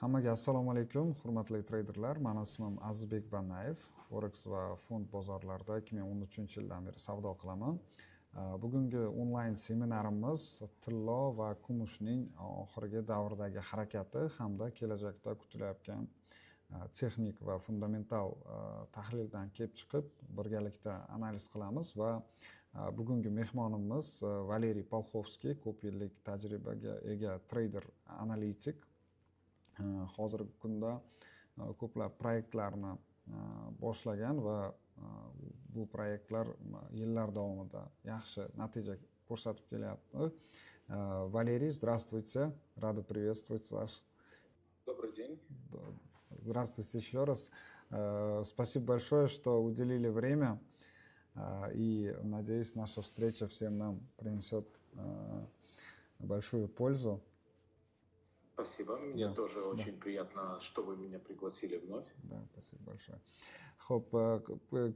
Hammaga assalomu alaykum, hurmatli treyderlar. Meni ismim Azizbek Bannayev. Forex va fond bozorlarida 2013-yildan beri savdo qilaman. Bugungi onlayn seminarimiz tillo va kumushning oxirgi davrdagi harakati hamda kelajakda kutilayotgan texnik va fundamental tahlildan kelib chiqib birgalikda analiz qilamiz va bugungi mehmonimiz Valeriy Polxovskiy, ko'p yillik tajribaga ega treyder, analitik. Hozirgi kunda ko'plab proyektlarni boshlagan va bu proyektlar yillar davomida yaxshi natija ko'rsatib kelyapti. Valeriy, здравствуйте, рада приветствовать вас. Добрый день. Здравствуйте еще раз. Спасибо большое, что уделили время, и надеюсь, наша встреча всем нам принесет большую пользу. Спасибо. Мне тоже очень приятно, что вы меня пригласили вновь. Да, спасибо большое.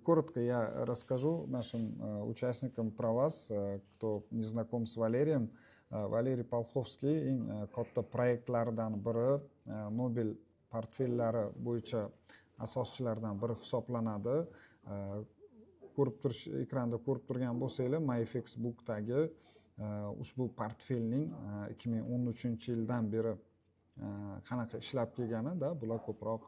Коротко я расскажу нашим участникам про вас, кто не знаком с Valeriym. Valeriy Polxovskiy eng katta proyektlardan biri, Nobel portfellari bo'yicha asoschilaridan biri hisoblanadi. Ekranda ko'rib turgan bo'lsanglar, MyFXbook'dagi ushbu portfelning 2013-yildan beri qanaqa ishlab kelganida, bular ko'proq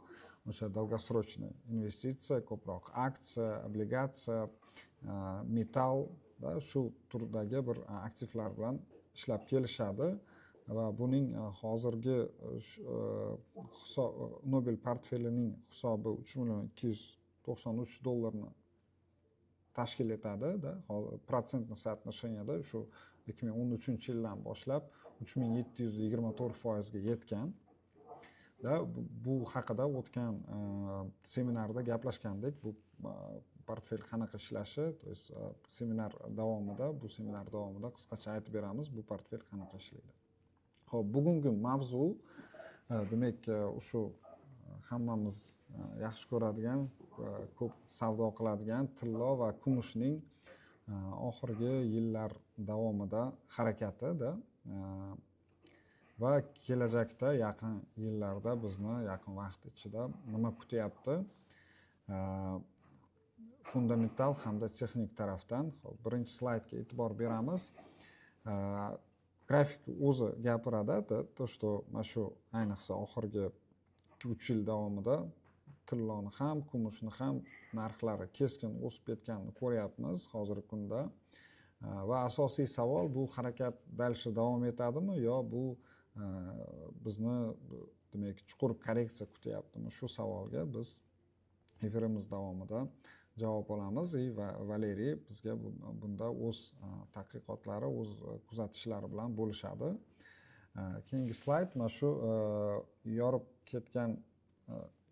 o'sha долгосрочный investitsiya, ko'proq aksiya, obligatsiya, metall, shu turdagi bir aktivlar bilan ishlab kelishadi va buning hozirgi Nobel portfelining hisobi $3,293 tashkil etadi. Protsentni sootnosheniyada shu 2013-yildan boshlab 3724% ga yetgan. Bu haqida o'tgan seminarda gaplashgandik. Bu portfel qanaqa ishlashi, seminar davomida qisqacha aytib beramiz, bu portfel qanaqa ishlaydi. Xo'p, bugungi mavzu demak shu hammamiz yaxshi ko'radigan, ko'p savdo qiladigan tillo va kumushning oxirgi yillar davomida harakatida va kelajakda yaqin yillarda bizni yaqin vaqt ichida nima kutyapti fundamental hamda texnik tarafdan. Birinchi slaydga e'tibor beramiz. Grafik o'zi gapiradi, то что mana shu ayniqsa oxirgi 3 yil davomida tilloni ham, kumushni ham narxlari keskin o'sib ketganini ko'ryapmiz hozirgi kunda. Va asosiy savol, bu harakat dальше davom etadimi yo bu bizni demak chuqur korreksiya kutyaptimi? Shu savolga biz efirimiz davomida javob olamiz va Valeriy bizga bunda o'z tadqiqotlari, o'z kuzatishlari bilan bo'lishadi. Keyingi slayd mana shu yorib ketgan,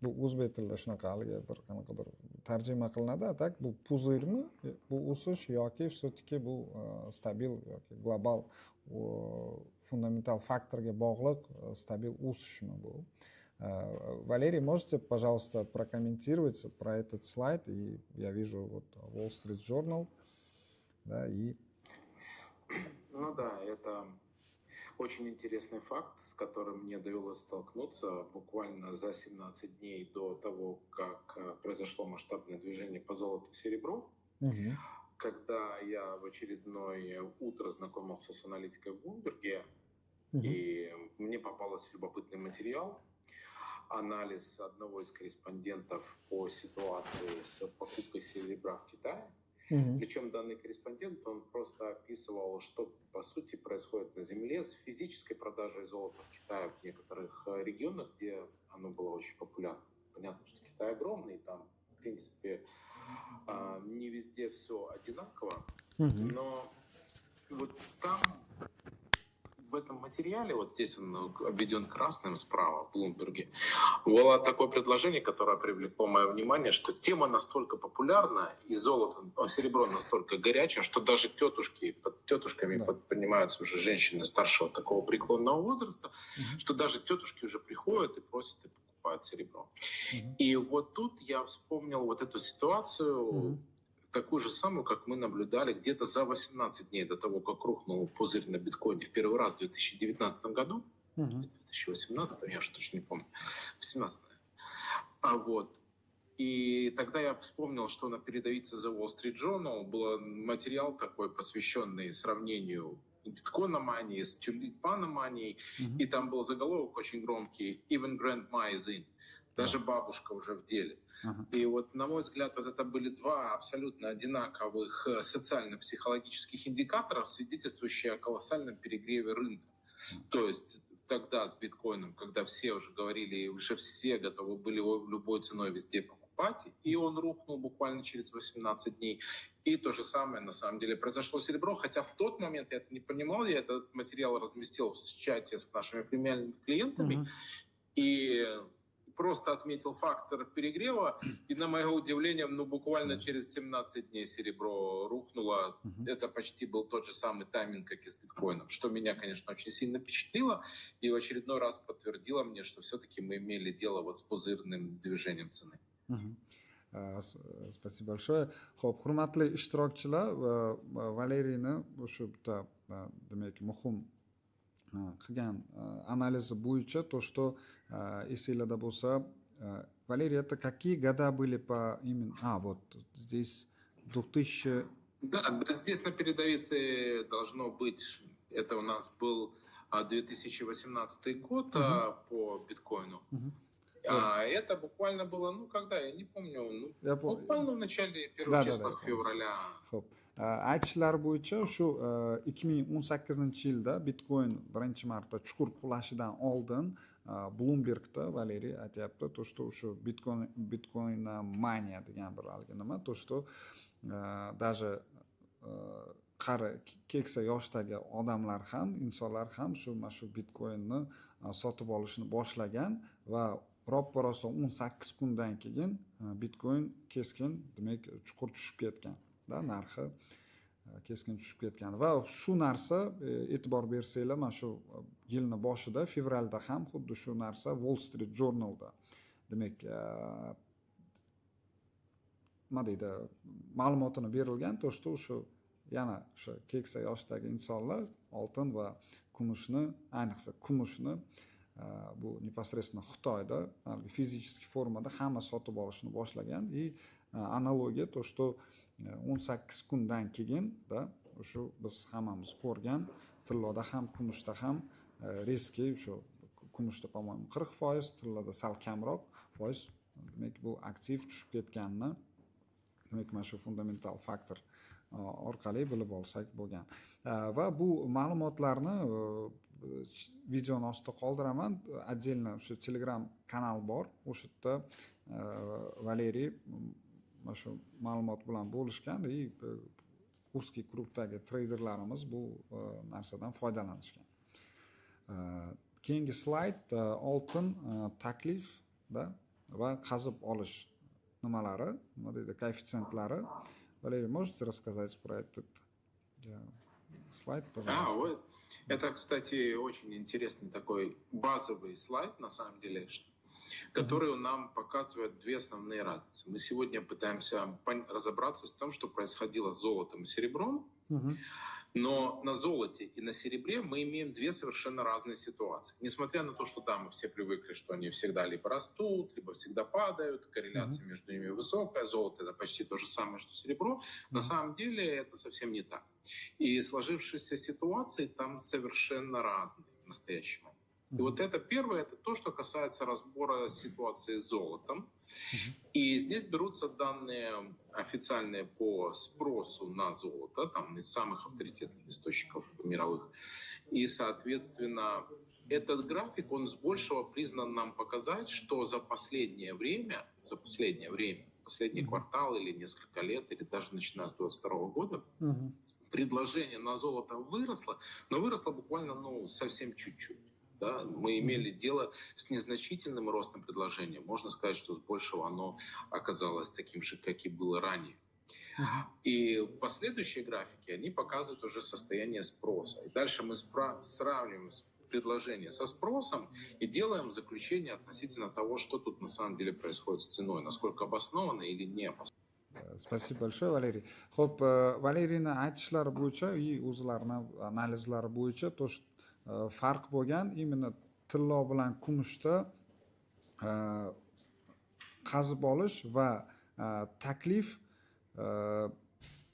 bu o'zbek tilida shunaqa bir qanaqadir tarjima qilinadi. Tak, bu puzirmi, bu o'sish yoki все-таки bu stabil yoki global fundamental faktorga bog'liq stabil o'sishmi bu? Валерий, можете, пожалуйста, прокомментировать про этот слайд? И я вижу вот Wall Street Journal, да, и... Ну да, это очень интересный факт, с которым мне довелось столкнуться буквально за 17 дней до того, как произошло масштабное движение по золоту и серебру. Когда я в очередное утро знакомился с аналитикой в Bloomberg, и мне попался любопытный материал, анализ одного из корреспондентов по ситуации с покупкой серебра в Китае. Причем данный корреспондент, он просто описывал, что по сути происходит на Земле с физической продажей золота в Китае в некоторых регионах, где оно было очень популярно. Понятно, что Китай огромный, там, в принципе, не везде все одинаково, но вот там, в этом материале, вот здесь он обведен красным справа в Блумберге, было такое предложение, которое привлекло мое внимание, что тема настолько популярна и серебро настолько горячее, что даже тетушками поднимаются уже женщины старшего такого преклонного возраста, что даже тетушки уже приходят и просят и покупают серебро. И вот тут я вспомнил вот эту ситуацию, такую же самую, как мы наблюдали где-то за 18 дней до того, как рухнул пузырь на биткоине в первый раз в 2019 году. в 2018, я уж точно не помню, в 17. Вот. И тогда я вспомнил, что на передовице The Wall Street Journal был материал такой, посвященный сравнению биткономании с тюльпаноманией. И там был заголовок очень громкий «Even Grandma is in». Даже бабушка уже в деле. И вот, на мой взгляд, вот это были два абсолютно одинаковых социально-психологических индикатора, свидетельствующие о колоссальном перегреве рынка. То есть тогда с биткоином, когда все уже говорили, уже все готовы были его любой ценой везде покупать, и он рухнул буквально через 18 дней. И то же самое на самом деле произошло с серебром, хотя в тот момент я это не понимал, я этот материал разместил в чате с нашими премиальными клиентами, и просто отметил фактор перегрева, и на мое удивление, буквально через 17 дней серебро рухнуло. Это почти был тот же самый тайминг, как и с биткоином, что меня, конечно, очень сильно впечатлило, и в очередной раз подтвердило мне, что все-таки мы имели дело вот с пузырным движением цены. Спасибо большое. Xo'p, hurmatli ishtirokchilar, Valeriyni o'sha bitta demak muhim qilgan analizi bo'yicha то, что esinglarda bo'lsa, Валерий, это какие года были по именно... вот здесь 2000... Да, здесь на передовице должно быть, это у нас был 2018 год по биткоину. А это буквально было, когда, я не помню, буквально в начале первых числах февраля. Aytishlari bo'yicha shu 2018-yilda bitcoin birinchi marta chuqur qulashidan oldin Bloombergda Valeriy aytyapti, то что o'sha bitcoin mania degan bir haligi nima, то что даже qari keksa yoshdagi odamlar ham, insonlar ham shu bitcoinni sotib olishni boshlagan va roppa-rosa 18 kundan keyin bitcoin keskin, demak, chuqur tushib ketgan. Narxi keskin tushib ketgan va shu narsa e'tibor bersanglar, mana shu yilni boshida fevralda ham xuddi shu narsa Wall Street Journalda, demak, nima deydi, ma'lumotini berilgan, то что o'sha yana o'sha keksa yoshdagi insonlar oltin va kumushni, ayniqsa kumushni bu непосредственно Xitoyda fizический formada hamma sotib olishni boshlagan. И analogiya то, что 18 kundan keyin shu biz hammamiz ko'rgan tilloda ham kumushda ham riski, shu kumushda по-моему 40%, tilloda sal kamroq foiz, demak bu aktiv tushib ketganini, demak mana shu fundamental faktor orqali bilib olsak bo'lgan. Va bu ma'lumotlarni videoni ostida qoldiraman. Отдельно o'sha Telegram kanal bor. O'sha yerda Valeriy mana shu ma'lumot bilan bo'lishgan va узкий krugdagi treyderlarimiz bu narsadan foydalanishgan. Keyingi slayd oltin taklif va qazib olish nimalari, nima deydi, koeffitsentlari. Валерий, можете рассказать про этот слайд, пожалуйста? Это, кстати, очень интересный такой базовый слайд, на самом деле, который нам показывает две основные разницы. Мы сегодня пытаемся разобраться в том, что происходило с золотом и серебром, но на золоте и на серебре мы имеем две совершенно разные ситуации. Несмотря на то, что мы все привыкли, что они всегда либо растут, либо всегда падают, корреляция между ними высокая, золото — это почти то же самое, что серебро, на самом деле это совсем не так. И сложившиеся ситуации там совершенно разные в настоящем момент. И вот это первое, это то, что касается разбора ситуации с золотом. И здесь берутся данные официальные по спросу на золото, там из самых авторитетных источников мировых. И, соответственно, этот график, он с большего признан нам показать, что за последний квартал или несколько лет, или даже начиная с 2022 года, предложение на золото выросло, но выросло буквально совсем чуть-чуть. Да, мы имели дело с незначительным ростом предложения. Можно сказать, что с большего оно оказалось таким же, как и было ранее. И последующие графики, они показывают уже состояние спроса. И дальше мы сравниваем предложение со спросом и делаем заключение относительно того, что тут на самом деле происходит с ценой, насколько обоснованно или не обоснованно. Спасибо большое, Валерий. Xo'p, Valeriyni aytishlari bo'yicha и o'zlarini analizlari bo'yicha то, что farq bo'lgan именно tillo bilan kumushda qazib olish va taklif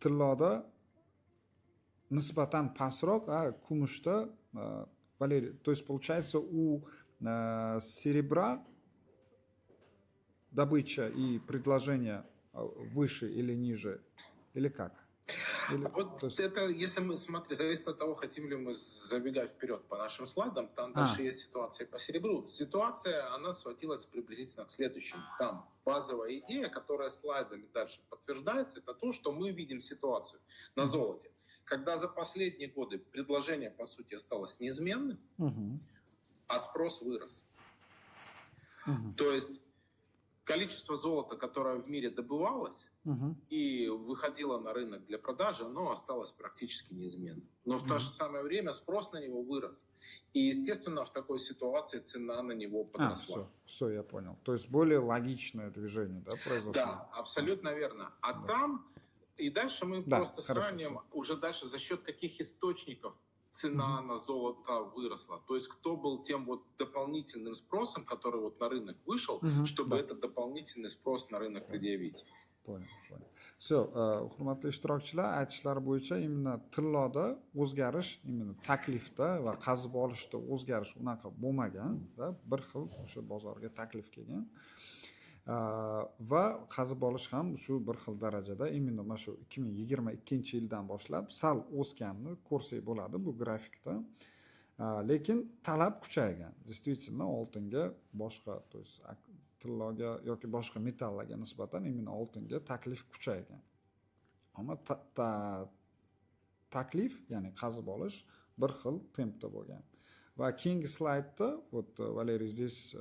tilloda nisbatan pastroq, a kumushda Валерий, то есть получается у серебра добыча и предложение выше или ниже, или как? Или, Вот то есть... это, если мы, смотри, зависит от того, хотим ли мы забегать вперед по нашим слайдам, там дальше есть ситуация по серебру. Ситуация, она сводилась приблизительно к следующему. Там базовая идея, которая слайдами дальше подтверждается, это то, что мы видим ситуацию на золоте. Когда за последние годы предложение, по сути, осталось неизменным, а спрос вырос. То есть количество золота, которое в мире добывалось и выходило на рынок для продажи, оно осталось практически неизменным. Но в то же самое время спрос на него вырос. И, естественно, в такой ситуации цена на него подросла. Все, я понял. То есть более логичное движение, да, произошло? Да, абсолютно верно. А там, и дальше мы просто сравним уже дальше за счет каких источников цена на золото выросла. То есть кто был тем вот дополнительным спросом, который вот на рынок вышел, чтобы этот дополнительный спрос на rынок предъявить. Понял. Все, hurmatli ishtirokchilar, aytishlari bo'yicha imенно tilloda o'zgarish, imенно taklifda va qazib olishda o'zgarish unaqa bo'lmagan, da bir xil o'sha bozorga taklif kelgan. Va qazib olish ham shu bir xil darajada imенно mana shu 2022-yildan boshlab sal o'sganini ko'rsak bo'ladi bu grafikda. Lekin talab kuchaygan. Действительно, oltinga boshqa, то есть tilloga yoki boshqa metallarga nisbatan imенно oltinga taklif kuchaygan. Ammo taklif, ya'ni qazib olish bir xil tempda bo'lgan. Va keyingi slaydda, вот Валерий здесь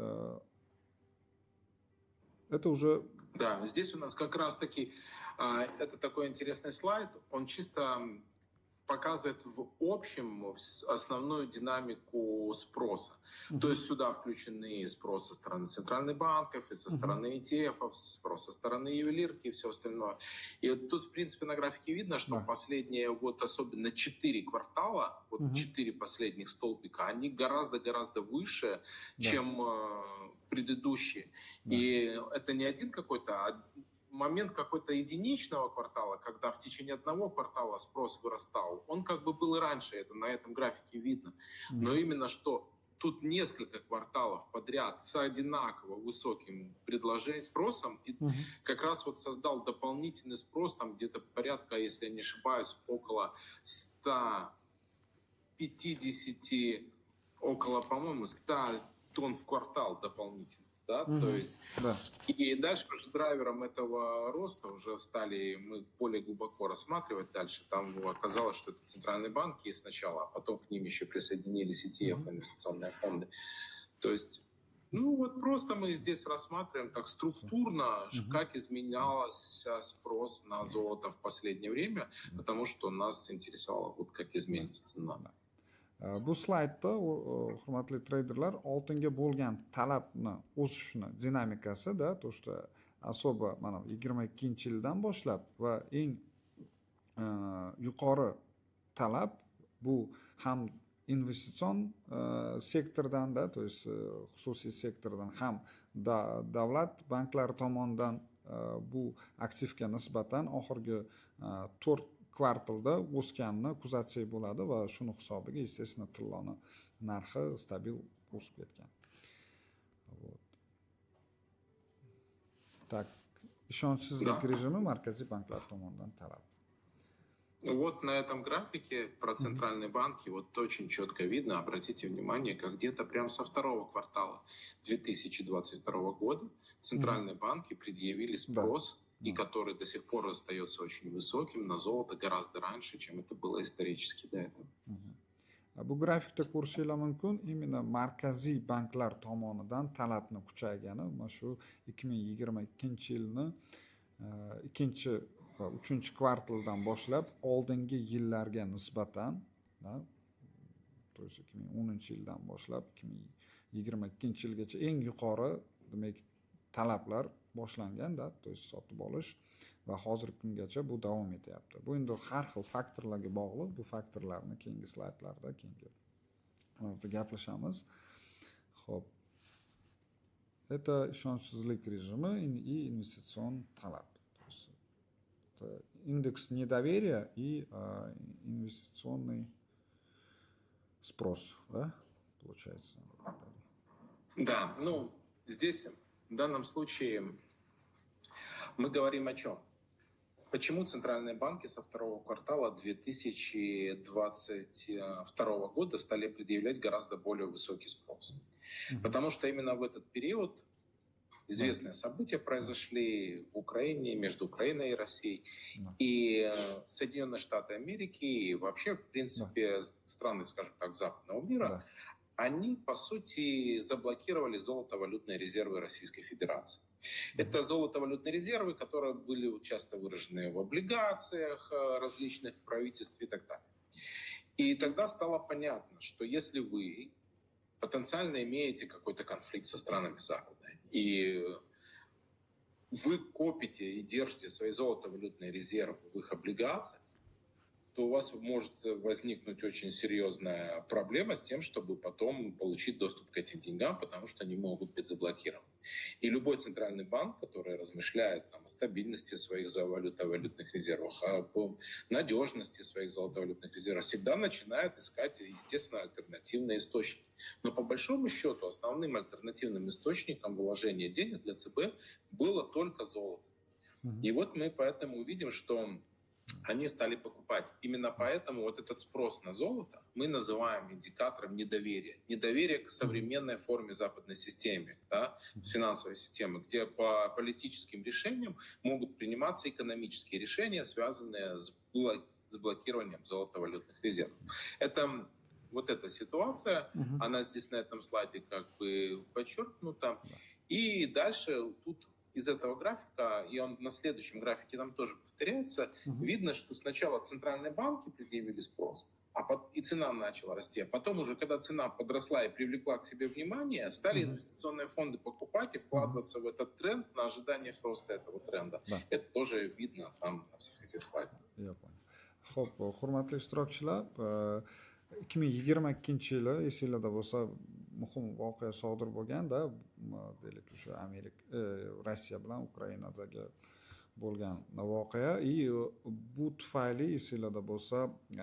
это уже... Да, здесь у нас как раз-таки это такой интересный слайд. Он чисто показывает в общем основную динамику спроса. То есть сюда включены спрос со стороны центральных банков, и со стороны ETF, спрос со стороны ювелирки и все остальное. И вот тут, в принципе, на графике видно, что последние, вот особенно 4 квартала, вот 4 последних столбика, они гораздо выше, чем предыдущие. И это не один какой-то, момент какой-то единичного квартала, когда в течение одного квартала спрос вырастал, он как бы был и раньше, это на этом графике видно. Но именно что тут несколько кварталов подряд с одинаково высоким предложением, спросом, и как раз вот создал дополнительный спрос, там где-то порядка, если я не ошибаюсь, около 150, около, по-моему, 100 тонн в квартал дополнительно. Да? То есть, и дальше уже драйвером этого роста уже стали мы более глубоко рассматривать дальше. Там оказалось, что это центральные банки сначала, а потом к ним еще присоединились ETF, инвестиционные фонды. То есть, ну вот просто мы здесь рассматриваем так структурно, как изменялся спрос на золото в последнее время, потому что нас интересовало, вот как изменится цена. Bu slaydda hurmatli treyderlar oltinga bo'lgan talabni o'sishini dinamikasida, то что особо mana 22-yildan boshlab va eng yuqori talab bu ham investitsion sektordan, da, то есть xususiy sektordan ham davlat banklari tomonidan bu aktivga nisbatan oxirgi 4 kvartalda o'sganini kuzatsak bo'ladi va shuni hisobiga, естественно, tilloni narxi stabil o'sib ketgan. Так, ishonchsizlik rejimi markaziy banklar tomonidan talab. Вот на этом графике про центральные банки вот очень четко видно, обратите внимание, как где-то прямо со второго квартала 2022 года центральные банки предъявили спрос, и который до сих пор остается очень высоким на золото гораздо раньше, чем это было исторически до этого. Bu grafikda ko'rishingiz mumkin, именно markaziy banklar tomonidan talabni kuchaygani mana shu 2022-yilni 2 va 3 kvartaldan boshlab oldingi yillarga nisbatan, to есть 2010-yildan boshlab 2022-yilgacha eng yuqori, demak, talablar boshlanganda, to есть sotib olish va hozirgi kungacha bu davom etyapti. Bu endi har xil faktorlarga bog'liq. Bu faktorlarni keyingi slaydlarda keyingi gaplashamiz. Xo'p. Это ishonchsizlik режима и инвестиционный talab. То есть это индекс недоверия и инвестиционный спрос, да, получается? Да, ну, здесь в данном случае мы говорим о чем? Почему центральные банки со второго квартала 2022 года стали предъявлять гораздо более высокий спрос? Потому что именно в этот период известные события произошли в Украине, между Украиной и Россией. И Соединенные Штаты Америки, и вообще, в принципе, страны, скажем так, западного мира, они, по сути, заблокировали золотовалютные резервы Российской Федерации. Это золотовалютные резервы, которые были часто выражены в облигациях различных правительств и так далее. И тогда стало понятно, что если вы потенциально имеете какой-то конфликт со странами Запада, и вы копите и держите свои золотовалютные резервы в их облигациях, то у вас может возникнуть очень серьезная проблема с тем, чтобы потом получить доступ к этим деньгам, потому что они могут быть заблокированы. И любой центральный банк, который размышляет там, о стабильности своих золотовалютных резервов, о надежности своих золотовалютных резервов, всегда начинает искать, естественно, альтернативные источники. Но по большому счету основным альтернативным источником вложения денег для ЦБ было только золото. И вот мы поэтому увидим, что они стали покупать. Именно поэтому вот этот спрос на золото мы называем индикатором недоверия. Недоверие к современной форме западной системы, да, финансовой системы, где по политическим решениям могут приниматься экономические решения, связанные с блокированием золотовалютных резервов. Это вот эта ситуация, она здесь на этом слайде как бы подчеркнута. И дальше тут из этого графика, и он на следующем графике там тоже повторяется, видно, что сначала центральные банки предъявили спрос, и цена начала расти. А потом уже, когда цена подросла и привлекла к себе внимание, стали инвестиционные фонды покупать и вкладываться в этот тренд на ожиданиях роста этого тренда. Это тоже видно там на всех этих слайдах. Я понял. Xo'p, hurmatli ishtirokchilar, 2022 yili esinglarda bo'lsa muhim voqea sodir bo'lganda, deylik o'sha Rossiya bilan Ukrainadagi bo'lgan voqea, bu tufayli esinglarda bo'lsa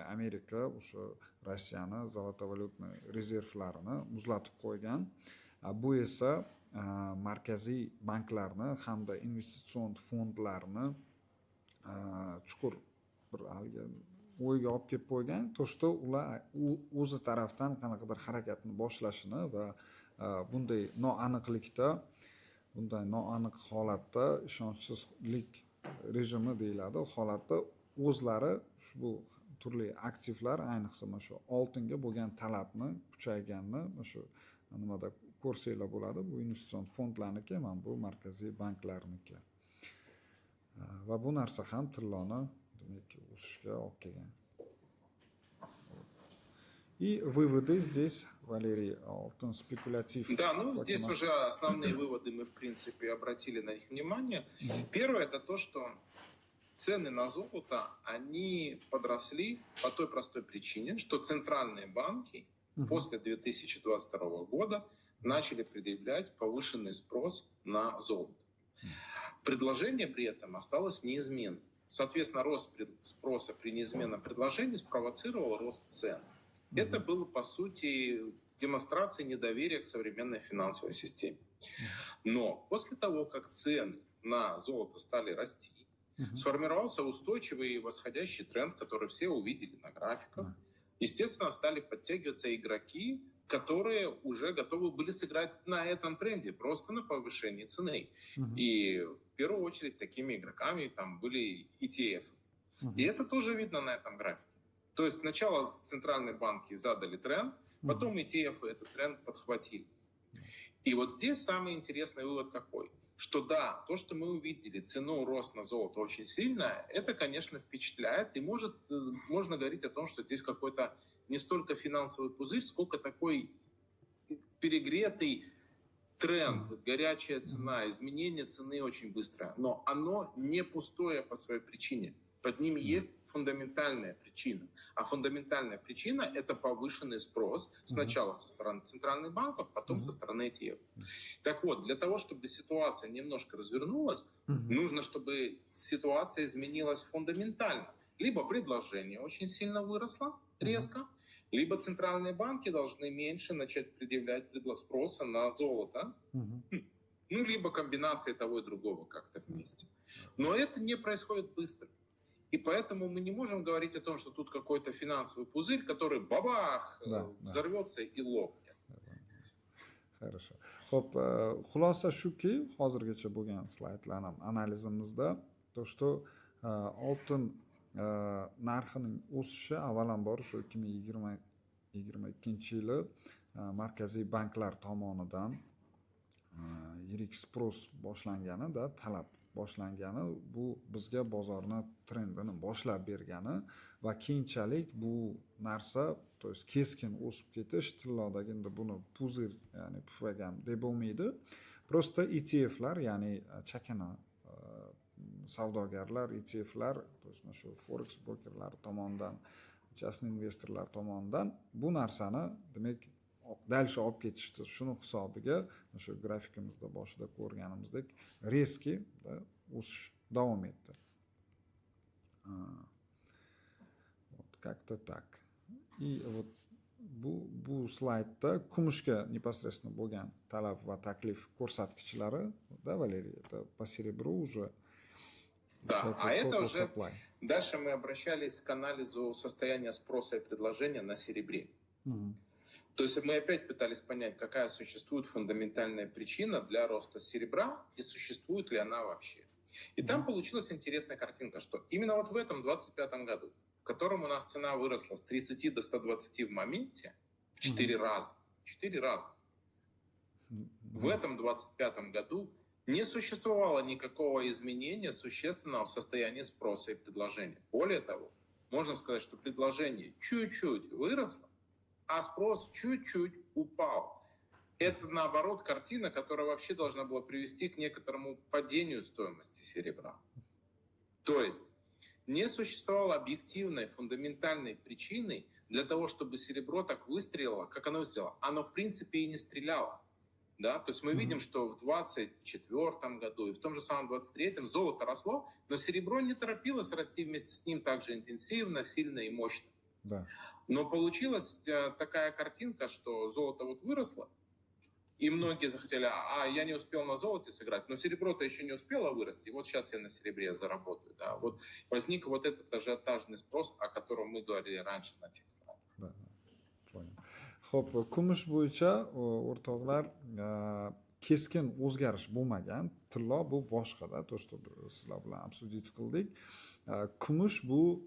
Amerika o'sha Rossiyani zolotovalyutniy rezervlarini muzlatib qo'ygan. Bu esa markaziy banklarni hamda investitsion fondlarni chuqur bir o'yga olib kelib qo'ygan, to что ular o'zi tarafdan qanaqadir harakatni boshlashini va bunday noaniq holatda, ishonchsizlik rejimi deyiladi, holatda o'zlari bu turli aktivlar, ayniqsa mana shu oltinga bo'lgan talabni kuchayganini mana shu nimada ko'rsanglar bo'ladi. Bu investitsion fondlarniki, mana bu markaziy banklarniki. Va bu narsa ham tilloni demak o'sishga olib kelgan. И выводы здесь, Валерий, алтын спекулятив. Да, ну здесь уже основные выводы мы, в принципе, обратили на них внимание. Первое, это то, что цены на золото, они подросли по той простой причине, что центральные банки после 2022 года начали предъявлять повышенный спрос на золото. Предложение при этом осталось неизменным. Соответственно, рост спроса при неизменном предложении спровоцировал рост цен. Это было, по сути, демонстрацией недоверия к современной финансовой системе. Но после того, как цены на золото стали расти, сформировался устойчивый восходящий тренд, который все увидели на графиках. Естественно, стали подтягиваться игроки, которые уже готовы были сыграть на этом тренде, просто на повышении цены. И в первую очередь такими игроками там были ETF. И это тоже видно на этом графике. То есть сначала центральные банки задали тренд, потом ETF этот тренд подхватили. И вот здесь самый интересный вывод какой? Что да, то, что мы увидели, цену рост на золото очень сильно, это, конечно, впечатляет. И можно говорить о том, что здесь какой-то не столько финансовый пузырь, сколько такой перегретый тренд, горячая цена, изменение цены очень быстрое. Но оно не пустое по своей причине. Под ними есть фундаментальная причина. А фундаментальная причина – это повышенный спрос сначала со стороны центральных банков, потом со стороны ETF. Так вот, для того, чтобы ситуация немножко развернулась, нужно, чтобы ситуация изменилась фундаментально. Либо предложение очень сильно выросло, резко, либо центральные банки должны меньше начать предъявлять спроса на золото, ну, либо комбинации того и другого как-то вместе. Но это не происходит быстро. И поэтому мы не можем говорить о том, что тут какой-то финансовый пузырь, который бабах, взорвется и лопнет. Хорошо. Xo'p, xulosa shuki, hozirgacha bo'lgan slaydlarni analizimizda то что oltin narxining o'sishi avvalambor shu 2022 markaziy banklar tomonidan yirik spros boshlangani, talab boshlangani, bu bizga bozorni trendini boshlab bergani va keyinchalik bu narsa, to есть keskin o'sib ketish tillodagi endi buni puzir, ya'ni pufagam deb bo'lmaydi. Просто ETFlar, ya'ni chakana savdogarlar, ETFlar, to есть shu forex brokerlar tomonidan, частный investorlar tomonidan bu narsani demak дальше olib ketishdi. Shuni hisobiga shu grafikimizda boshida ko'rganimizdek резкий o'sish davom etdi. Вот как-то так. И вот bu slaydda kumushga непосредственно bo'lgan talab va taklif ko'rsatkichlari, да, Валерий, это по серебру уже. Да, а это уже дальше мы обращались к анализу состояния спроса и предложения на серебре. То есть мы опять пытались понять, какая существует фундаментальная причина для роста серебра и существует ли она вообще. И там получилась интересная картинка, что именно вот в этом 25 году, в котором у нас цена выросла с 30 до 120 в моменте, в 4 раза, в этом 25 году не существовало никакого изменения существенного в состоянии спроса и предложения. Более того, можно сказать, что предложение чуть-чуть выросло, а спрос чуть-чуть упал. Это, наоборот, картина, которая вообще должна была привести к некоторому падению стоимости серебра. То есть не существовало объективной, фундаментальной причины для того, чтобы серебро так выстрелило, как оно выстрелило. Оно, в принципе, и не стреляло. Да? То есть мы видим, что в 2024 году и в том же самом 2023 золото росло, но серебро не торопилось расти вместе с ним так же интенсивно, сильно и мощно. Да. Но получилась такая картинка, что золото вот выросло, и многие захотели, я не успел на золоте сыграть, но серебро-то еще не успело вырасти, и вот сейчас я на серебре заработаю. Да. Вот возник вот этот ажиотажный спрос, о котором мы говорили раньше на тех слайдах. Да, понял. Xo'p, kumush bo'yicha o'rtoqlar keskin o'zgarish bo'lmagan. Tillo bu boshqada, to что sizlar bilan обсудить qildik. Kumush bu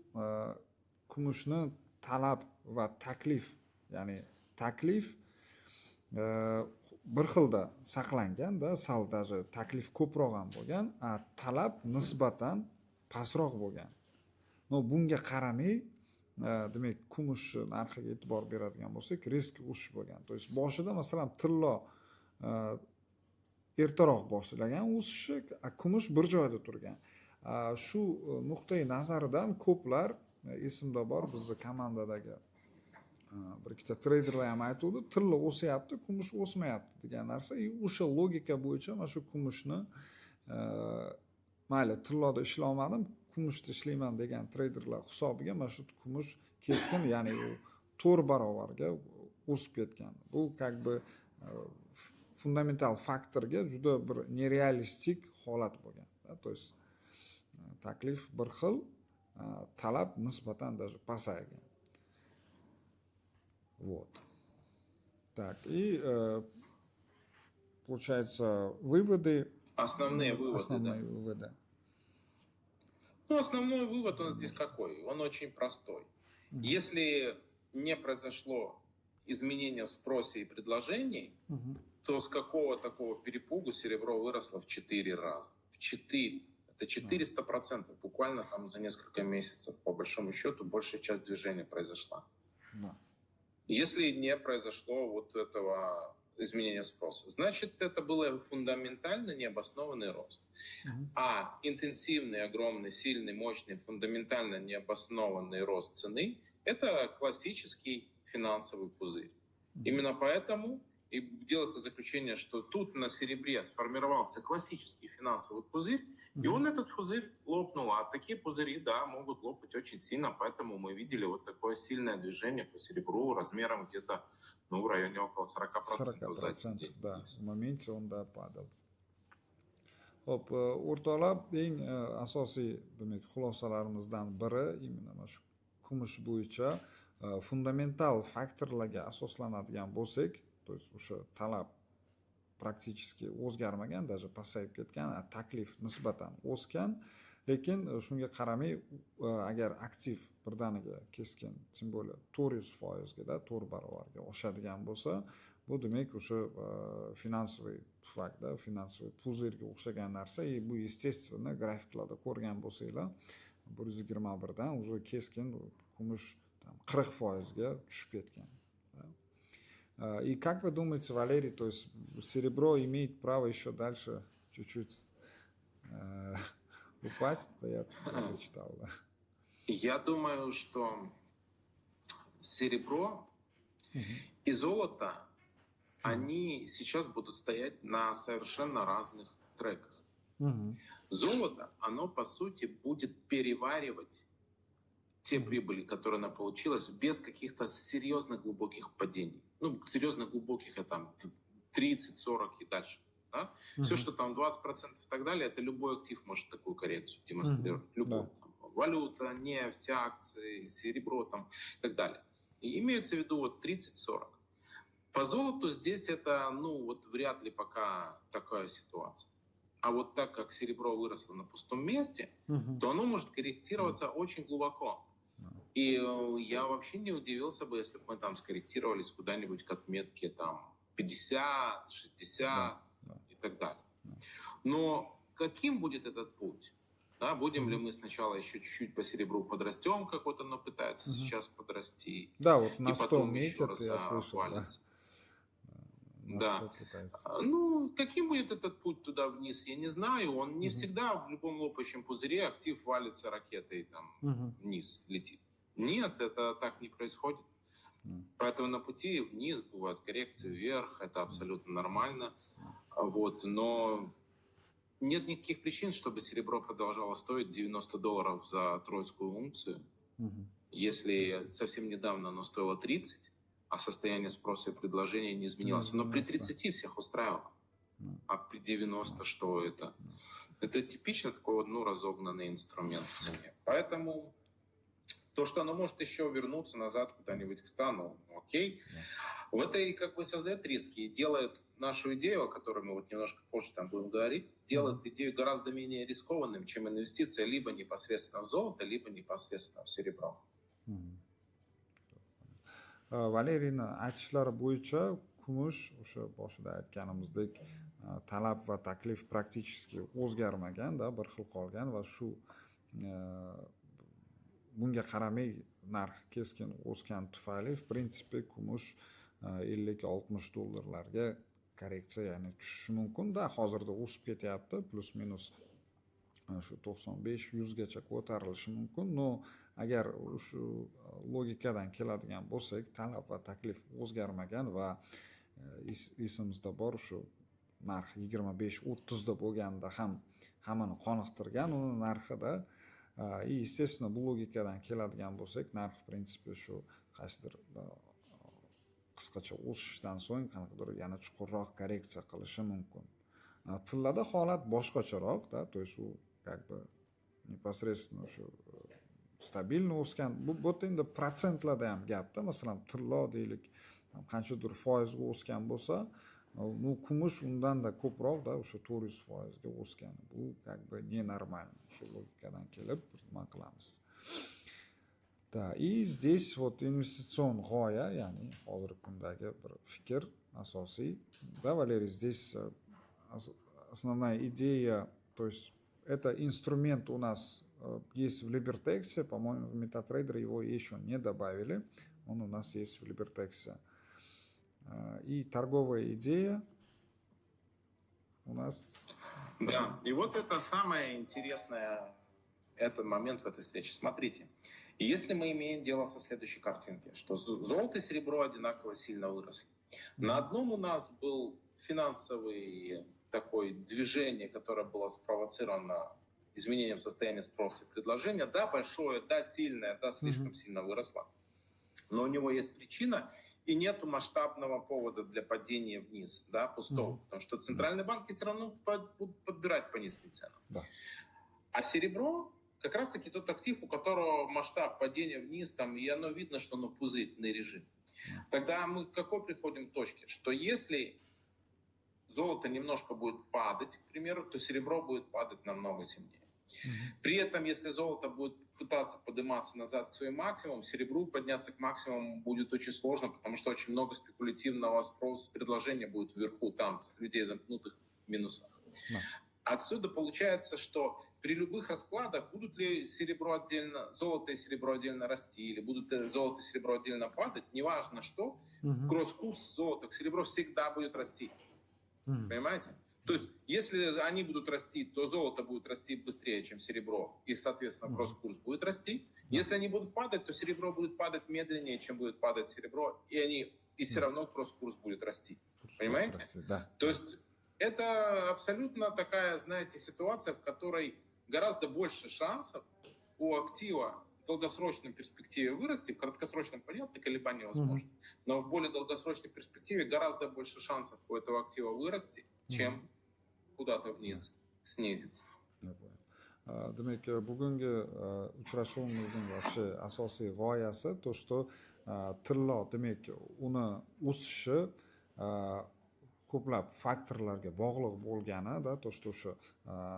kumushni talab va taklif, ya'ni taklif bir xilda saqlangan-da, sal даже taklif ko'proq ham bo'lgan, talab nisbatan pastroq bo'lgan. No, bunga qaramay, demak, kumush narxiga e'tibor beradigan bo'lsak, risk o'sish bo'lgan. To есть boshida masalan tillo ertaroq boshlagan o'sishi, kumush bir joyda turgan. Shu nuqtai nazaridan ko'plar, esimda bor, bizni komandadagi bir ikkita treyderlar ham aytuvdi, tilla o'syapti, kumush o'smayapti degan narsa. O'sha logika bo'yicha mana shu kumushni mayli tilloda ishlolmadim, kumushda ishlayman degan treyderlar hisobiga mana shu kumush keskin, ya'ni u 4 barobarga o'sib ketgan. Bu как бы fundamental faktorga juda bir nerealistik holat bo'lgan. То есть taklif bir xil, talab nisbatan даже pasaygan. Вот. Так, и получается выводы. Основные выводы. Ну, основной вывод он здесь какой? Он очень простой. Если не произошло изменения в спросе и предложении, то с какого такого перепугу серебро выросло в 4 раза? В 4. Это 400%. Буквально там за несколько месяцев, по большому счету, большая часть движения произошла. Если не произошло вот этого изменения спроса, значит, это был фундаментально необоснованный рост. А интенсивный, огромный, сильный, мощный, фундаментально необоснованный рост цены – это классический финансовый пузырь. Именно поэтому и делается заключение, что тут на серебре сформировался классический финансовый пузырь, и он, этот пузырь, лопнул. А такие пузыри, да, могут лопать очень сильно, поэтому мы видели вот такое сильное движение по серебру размером где-то в районе около 40%. 40%, да, в моменте он, да, падал. Hop, o'rtoqlar, eng asosiy demak xulosalarimizdan biri именно mana shu kumush bo'yicha fundamental faktorlarga asoslanadigan bo'lsak, то есть o'sha talab praktически o'zgarmagan, даже pasayib ketgan, taklif nisbatan o'sgan, lekin shunga qaramay agar aktiv birdaniga keskin, тем более 400%ga, 4 barobarga oshadigan bo'lsa, bu demak o'sha finansoviy tufakda, finansoviy puzirga o'xshagan narsa. Bu естественно grafiklarda ko'rgan bo'lsanglar, 121 dan уже keskin kumush 40%ga tushib ketgan. И как вы думаете, Валерий, то есть серебро имеет право еще дальше чуть-чуть упасть? Я тоже читал, да. Я думаю, что серебро и золото, они сейчас будут стоять на совершенно разных треках. Золото, оно по сути будет переваривать те прибыли, которые она получилась, без каких-то серьезных глубоких падений. Ну, серьезно глубоких, это там 30, 40 и дальше. Да? Все, что там 20% и так далее, это любой актив может такую коррекцию демонстрировать. Любой. Да. Там, валюта, нефть, акции, серебро там, и так далее. И имеется в виду вот 30-40. По золоту здесь это, ну, вот вряд ли пока такая ситуация. А вот так как серебро выросло на пустом месте, то оно может корректироваться очень глубоко. И я вообще не удивился бы, если бы мы там скорректировались куда-нибудь к отметке там 50, 60 и так далее. Но каким будет этот путь? Да, будем ли мы сначала еще чуть-чуть по серебру подрастем, как вот оно пытается сейчас подрасти, Да, вот на и 100 потом еще метров раз я слышал, валится. Да. Ну, каким будет этот путь туда вниз, я не знаю. Он не всегда в любом лопающем пузыре актив валится ракетой там вниз, летит. Нет, это так не происходит. Поэтому на пути вниз бывают коррекции вверх, это абсолютно нормально. Вот, но нет никаких причин, чтобы серебро продолжало стоить $90 за тройскую унцию. Если совсем недавно оно стоило 30, а состояние спроса и предложения не изменилось. Но при 30 всех устраивало. А при 90 что это? Это типично такой вот, ну, разогнанный инструмент в цене. Поэтому то, что оно может еще вернуться назад куда-нибудь к 100, ну, окей. В этой как бы создает риски и делает нашу идею, о которой мы вот немножко позже там будем говорить, делает идею гораздо менее рискованным, чем инвестиция либо непосредственно в золото, либо непосредственно в серебро. Valeriyni aytishlari bo'yicha kumush o'sha boshida aytganimizdek talab va taklif praktически o'zgarmagan, da bir xil qolgan va shu bunga qaramay narx keskin o'sgan tufayli в принципе kumush 50-60 dollarlarga korreksiya, ya'ni tushishi mumkin. Da hozirda o'sib ketyapti, plus minus shu 95-100 gacha ko'tarilishi mumkin. No, agar shu logikadan keladigan bo'lsak, talab va taklif o'zgarmagan va esimizda bor, shu narx 25-30 da bo'lganda ham hammani qoniqtirgan uni narxida. Естественно, bu logikadan keladigan bo'lsak, narx в принципе shu qaysidir qisqacha o'sishdan so'ng qanaqadir yana chuqurroq korreksiya qilishi mumkin. Tillada holat boshqacharoq, da, то есть u как бы непосредственно shu stabilni o'sgan. Bu endi protsentlarda ham gapda. Masalan, tillo deylik, qanchadir foizga o'sgan bo'lsa, bu kumush undan-da ko'proq-da o'sha 400%ga o'sgan. Bu как бы ненормально. Shu logikadan kelib nima qilamiz. Да, и здесь вот инвестиционный g'oya, ya'ni hozirgi kundagi bir fikr asosiy. Да, Валерий, здесь основная идея, то есть это инструмент у нас есть в Libertex, по-моему, в MetaTrader его еще не добавили. Он у нас есть в Libertex. И торговая идея у нас... Да, и вот это самое интересное, этот момент в этой встрече. Смотрите, если мы имеем дело со следующей картинкой, что золото и серебро одинаково сильно выросли. На одном у нас был финансовый такое движение, которое было спровоцировано изменением состояния спроса и предложения. Да, большое, да, сильное, да, слишком сильно выросло. Но у него есть причина, и нету масштабного повода для падения вниз, да, пустого. Потому что центральные банки все равно будут подбирать по низким ценам. Да. А серебро как раз-таки тот актив, у которого масштаб падения вниз, там, и оно видно, что оно пузырный режим. Тогда мы к какой приходим точке? Что если золото немножко будет падать, к примеру, то серебро будет падать намного сильнее. При этом, если золото будет пытаться подниматься назад к своим максимумам, серебру подняться к максимуму будет очень сложно, потому что очень много спекулятивного спроса, предложения будет вверху, там, людей замкнутых в минусах. Да. Отсюда получается, что при любых раскладах будут ли серебро отдельно, золото и серебро отдельно расти, или будут золото и серебро отдельно падать, неважно что, кросс-курс золота к серебру всегда будет расти. Понимаете? То есть, если они будут расти, то золото будет расти быстрее, чем серебро, и, соответственно, кросс-курс будет расти. Если они будут падать, то серебро будет падать медленнее, чем будет падать серебро, и все равно кросс-курс будет расти. Понимаете? Да. То есть, это абсолютно такая, знаете, ситуация, в которой гораздо больше шансов у актива в долгосрочной перспективе вырасти, в краткосрочном, понятно, колебания возможны, но в более долгосрочной перспективе гораздо больше шансов у этого актива вырасти, чем kudada вниz снизится. Demak, bugungi uchrashuvimizning вообще asosiy g'oyasi to, что tillo, demak, uni o'sishi ko'plab faktorlarga bog'liq bo'lganida, to, что o'sha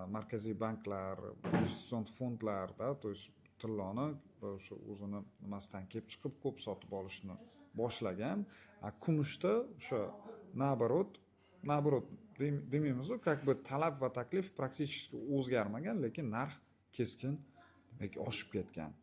markaziy banklar, investitsion fondlarda, to есть tilloni o'sha o'zini nimasidan kelib chiqib ko'p sotib olishni boshlagan. Kumushda o'sha наоборот demaymiz, как бы talab va taklif praktически o'zgarmagan, lekin narx keskin demak oshib ketgan.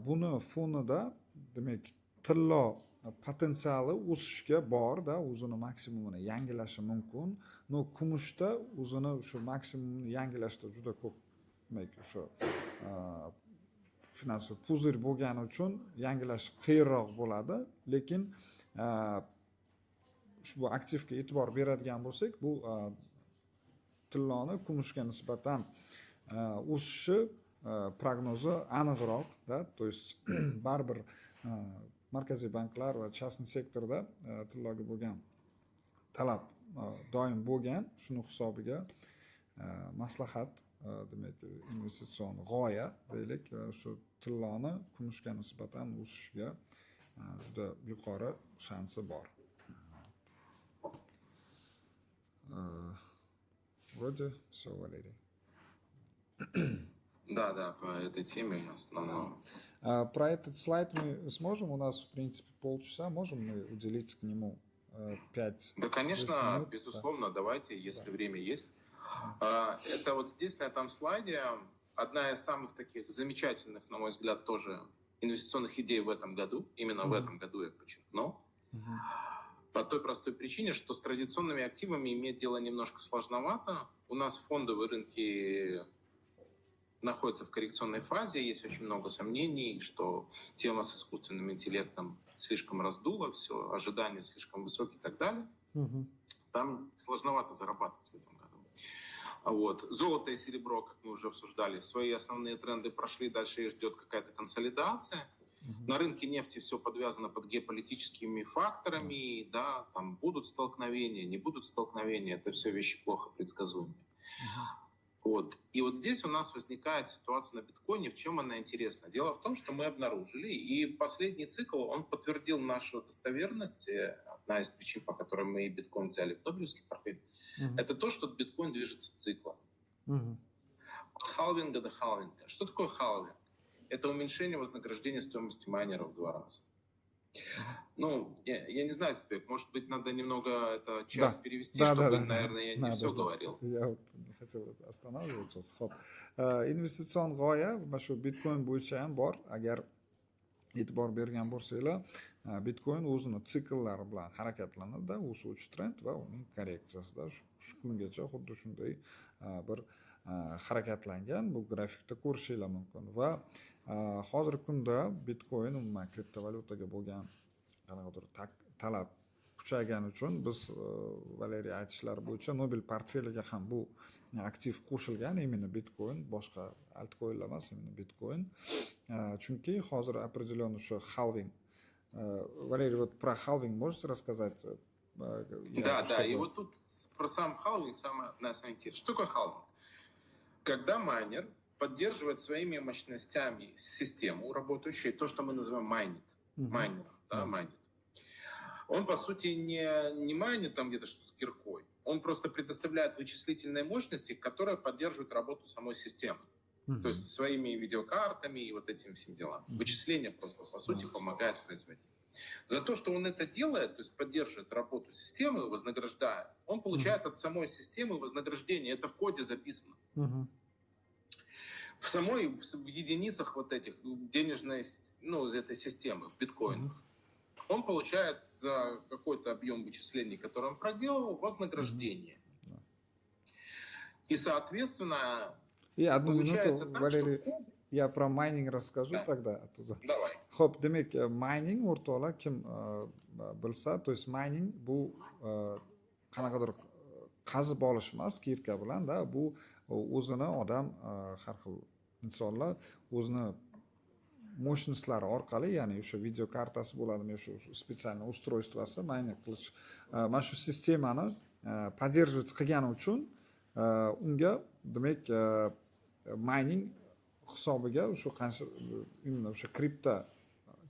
Buni fonida demak tillo potensiali o'sishga bor-da, o'zini maksimumini yangilashi mumkin. No kumushda o'zini shu maksimumni yangilashda juda ko'p demak o'sha finansiy puzir bo'lgani uchun yangilash qiyinroq bo'ladi, lekin ushbu aktivga e'tibor beradigan bo'lsak, bu tilloni kumushga nisbatan o'sishi prognozi aniqroq, da, to есть baribir markaziy banklar va частный sektorda tilloga bo'lgan talab doim bo'lgan, shuni hisobiga maslahat, demak investitsion g'oya deylik, shu tilloni kumushga nisbatan o'sishiga juda yuqori shansi bor. Вроде все, Валерий. Да, по этой теме основном. Про этот слайд мы сможем, у нас в принципе полчаса, можем мы уделить к нему 5 Да, конечно, минут? безусловно, давайте, если время есть. Это вот здесь, на этом слайде, одна из самых таких замечательных, на мой взгляд, тоже инвестиционных идей в этом году. Именно в этом году я подчеркну. По той простой причине, что с традиционными активами иметь дело немножко сложновато. У нас фондовые рынки находятся в коррекционной фазе, есть очень много сомнений, что тема с искусственным интеллектом слишком раздула, все, ожидания слишком высокие и так далее. Там сложновато зарабатывать в этом году. Вот. Золото и серебро, как мы уже обсуждали, свои основные тренды прошли, дальше их ждет какая-то консолидация. На рынке нефти все подвязано под геополитическими факторами, да, там будут столкновения, не будут столкновения, это все вещи плохо предсказуемые. Вот. И вот здесь у нас возникает ситуация на биткоине, в чем она интересна. Дело в том, что мы обнаружили, и последний цикл, он подтвердил нашу достоверность, одна из причин, по которой мы и биткоин взяли в Нобелевский портфель, это то, что биткоин движется циклом. От халвинга до халвинга. Что такое халвинг? Это уменьшение вознаграждения стоимости майнеров в 2 раза. Ну, я не знаю, Сбек, может быть, надо немного это час перевести, чтобы, наверное, я не все говорил. Я вот хотел останавливаться. Xo'p, investitsion g'oya mana shu bitcoin bo'yicha ham bor. Agar e'tibor bergan bo'lsanglar, Bitcoin o'zini sikllari bilan harakatlanadi, o'suvchi trend va uning korreksiyasida shu kungacha xuddi shunday bir harakatlangan. Bu grafikda ko'rishingiz mumkin va hozirgi kunda Bitcoin umuman kriptovalyutaga bo'lgan qanaqadir talab kuchaygani uchun biz Valeriy aytishlari bo'yicha Nobel portfeliga ham bu aktiv qo'shilgan, именно Bitcoin, boshqa altcoinlar emas, именно Bitcoin. Chunki hozir определенный shu halving. Валерий, вот про halving можете рассказать? Да, и вот тут про сам халвинг самое интересное. Что такое халвинг? Когда майнер поддерживает своими мощностями систему работающую, то, что мы называем майнер, майнит. Он, по сути, не майнит там где-то что с киркой. Он просто предоставляет вычислительные мощности, которые поддерживают работу самой системы. То есть своими видеокартами и вот этим всем делам. Вычисление просто, по сути, помогает производить. За то, что он это делает, то есть поддерживает работу системы, вознаграждая, он получает от самой системы вознаграждение. Это в коде записано. В единицах вот этих денежной, этой системы, в биткоинах. Он получает за какой-то объем вычислений, который он проделал, вознаграждение. И, соответственно, И одну получается минуту, так, Валерий, что в коде... я про майнинг расскажу тогда. Давай. Xo'p, demak, mining o'rtoqlar kim bilsa, то есть mining bu qanaqadir qazib olish emas, kirka bilan-da, bu o'zini odam har xil insonlar o'zini mощностьlari orqali, ya'ni o'sha video kartasi bo'ladimi, o'sha spetsialniy устройствоsi mining qilish, mana shu sistemani поддерживать qilgani uchun unga demak mining hisobiga o'sha qancha именно o'sha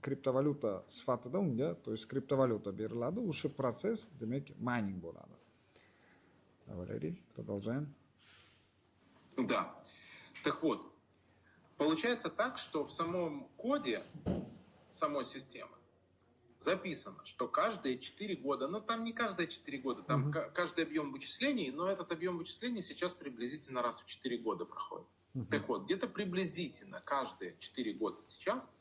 kriptovalyuta sifatida unga, то есть kriptovalyuta beriladi. O'sha protsess demak mining bo'ladi. Валерий, продолжаем. Да. Так вот, получается так, что в самом коде самой системы записано, что каждые 4 года, там не каждые 4 года, там каждый объем вычислений, но этот объем вычислений сейчас приблизительно раз в 4 года проходит. Так вот, где-то приблизительно каждые 4 года сейчас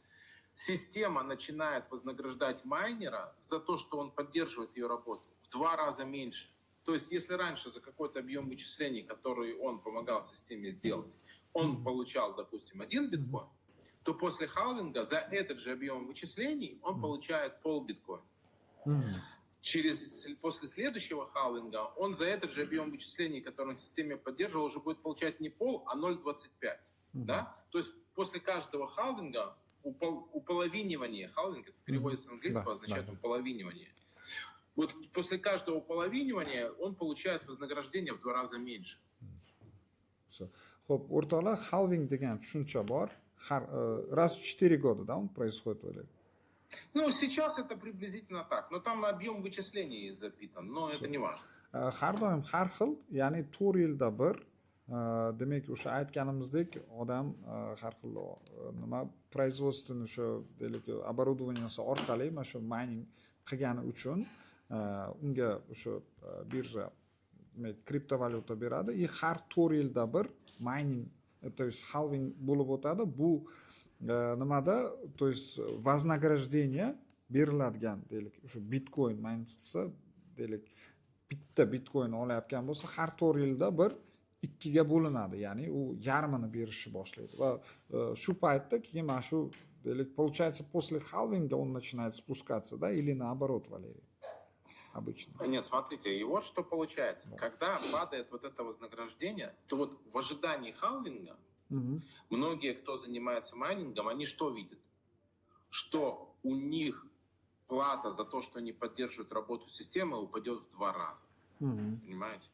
система начинает вознаграждать майнера за то, что он поддерживает ее работу в 2 раза меньше. То есть, если раньше за какой-то объем вычислений, который он помогал системе сделать, он получал, допустим, 1 биткоин, то после халвинга за этот же объем вычислений он получает пол биткоина. После следующего халвинга он за этот же объем вычислений, который он в системе поддерживал, уже будет получать не пол, а 0,25. Да? То есть после каждого халвинга уполовинивание, халвинг это переводится с английского, означает уполовинивание. Вот после каждого уполовинивания он получает вознаграждение в 2 раза меньше. Xo'p, o'rtoqlar, halving degan tushuncha bor. Раз в 4 года, да, он происходит, Валерий? Сейчас это приблизительно так, но там объем вычислений запитан, но это не важно. Har doim har xil, ya'ni 4 yilda bir, demak o'sha aytganimizdek odam har xil nima производственный o'sha deylik оборудованияsi orqali mana shu mining qilgani uchun unga o'sha birja demak kriptovalyuta beradi. И har 4 yilda bir mining, то есть halving bo'lib o'tadi. Bu nimada, то есть вознаграждение beriladigan deylik o'sha bitcoin miningsi deylik bitta bitcoin olayotgan bo'lsa har 4 yilda bir 2 ga bo'linadi, ya'ni u yarmini berishni boshlaydi va shu paytda keyin mana shu deylik получается после halvinga он начинает спускаться, да, или наоборот, Валерий? Обычно. Нет, смотрите, и вот что получается. Когда падает вот это вознаграждение, то вот в ожидании халвинга многие, кто занимается майнингом, они что видят? Что у них плата за то, что они поддерживают работу системы, упадет в 2 раза. Понимаете?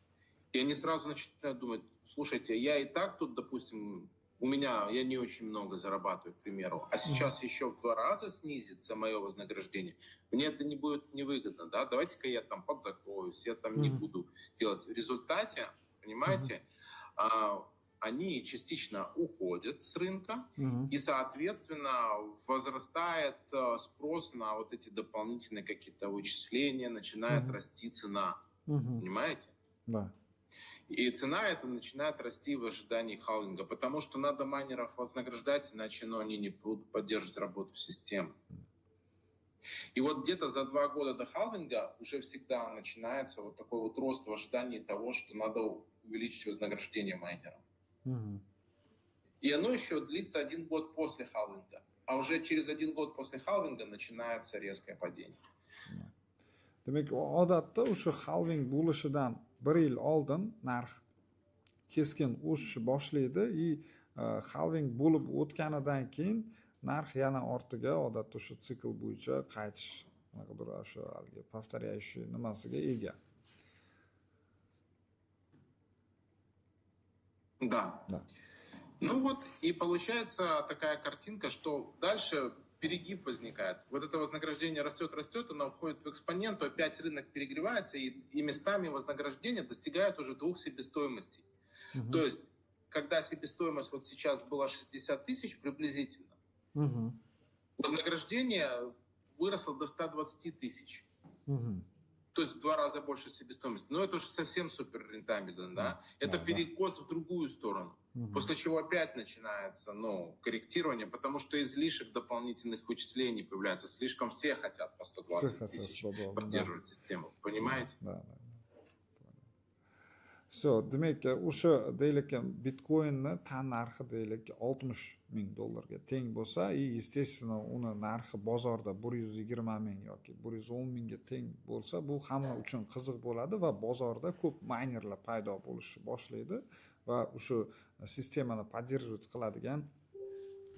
И они сразу начинают думать, слушайте, я и так тут, допустим, я не очень много зарабатываю, к примеру, а сейчас еще в 2 раза снизится мое вознаграждение, мне это не будет невыгодно, да, давайте-ка я там подзакроюсь, я там не буду делать. В результате, понимаете, они частично уходят с рынка, и, соответственно, возрастает спрос на вот эти дополнительные какие-то вычисления, начинает расти цена, понимаете? Да. И цена эта начинает расти в ожидании халвинга, потому что надо майнеров вознаграждать, иначе они не будут поддерживать работу системы. И вот где-то за 2 года до халвинга уже всегда начинается вот такой вот рост в ожидании того, что надо увеличить вознаграждение майнерам. И оно еще длится 1 год после халвинга. А уже через 1 год после халвинга начинается резкое падение. Demak, odatda o'sha halving bo'lishidan 1 yil oldin narx keskin o'sishni boshlaydi и halving bo'lib o'tganidan keyin narx yana ortiga odatda o'sha sikl bo'yicha qaytish qanaqadir o'sha haligi повторяющий nimasiga ega. Да. Ну вот и получается такая картинка, что дальше перегиб возникает. Вот это вознаграждение растет, оно входит в экспонент, опять рынок перегревается, и местами вознаграждение достигает уже 2 себестоимостей. То есть, когда себестоимость вот сейчас была 60 тысяч приблизительно, вознаграждение выросло до 120 тысяч. То есть в 2 раза больше себестоимости. Но это уже совсем супер рентабельно, да? Это перекос в другую сторону. После чего опять начинается, корректирование, потому что излишек дополнительных вычислений появляется. Слишком все хотят по 120 тысяч поддерживать систему. Понимаете? Да. Все, demak, o'sha deylik bitcoinni tan narxi deylik $60,000 ga teng bo'lsa, и естественно uni narxi bozorda 120,000 yoki 110,000 ga teng bo'lsa, bu hamma uchun qiziq bo'ladi va bozorda ko'p maynerlar paydo bo'lishni boshlaydi va o'sha sistemani поддерживать qiladigan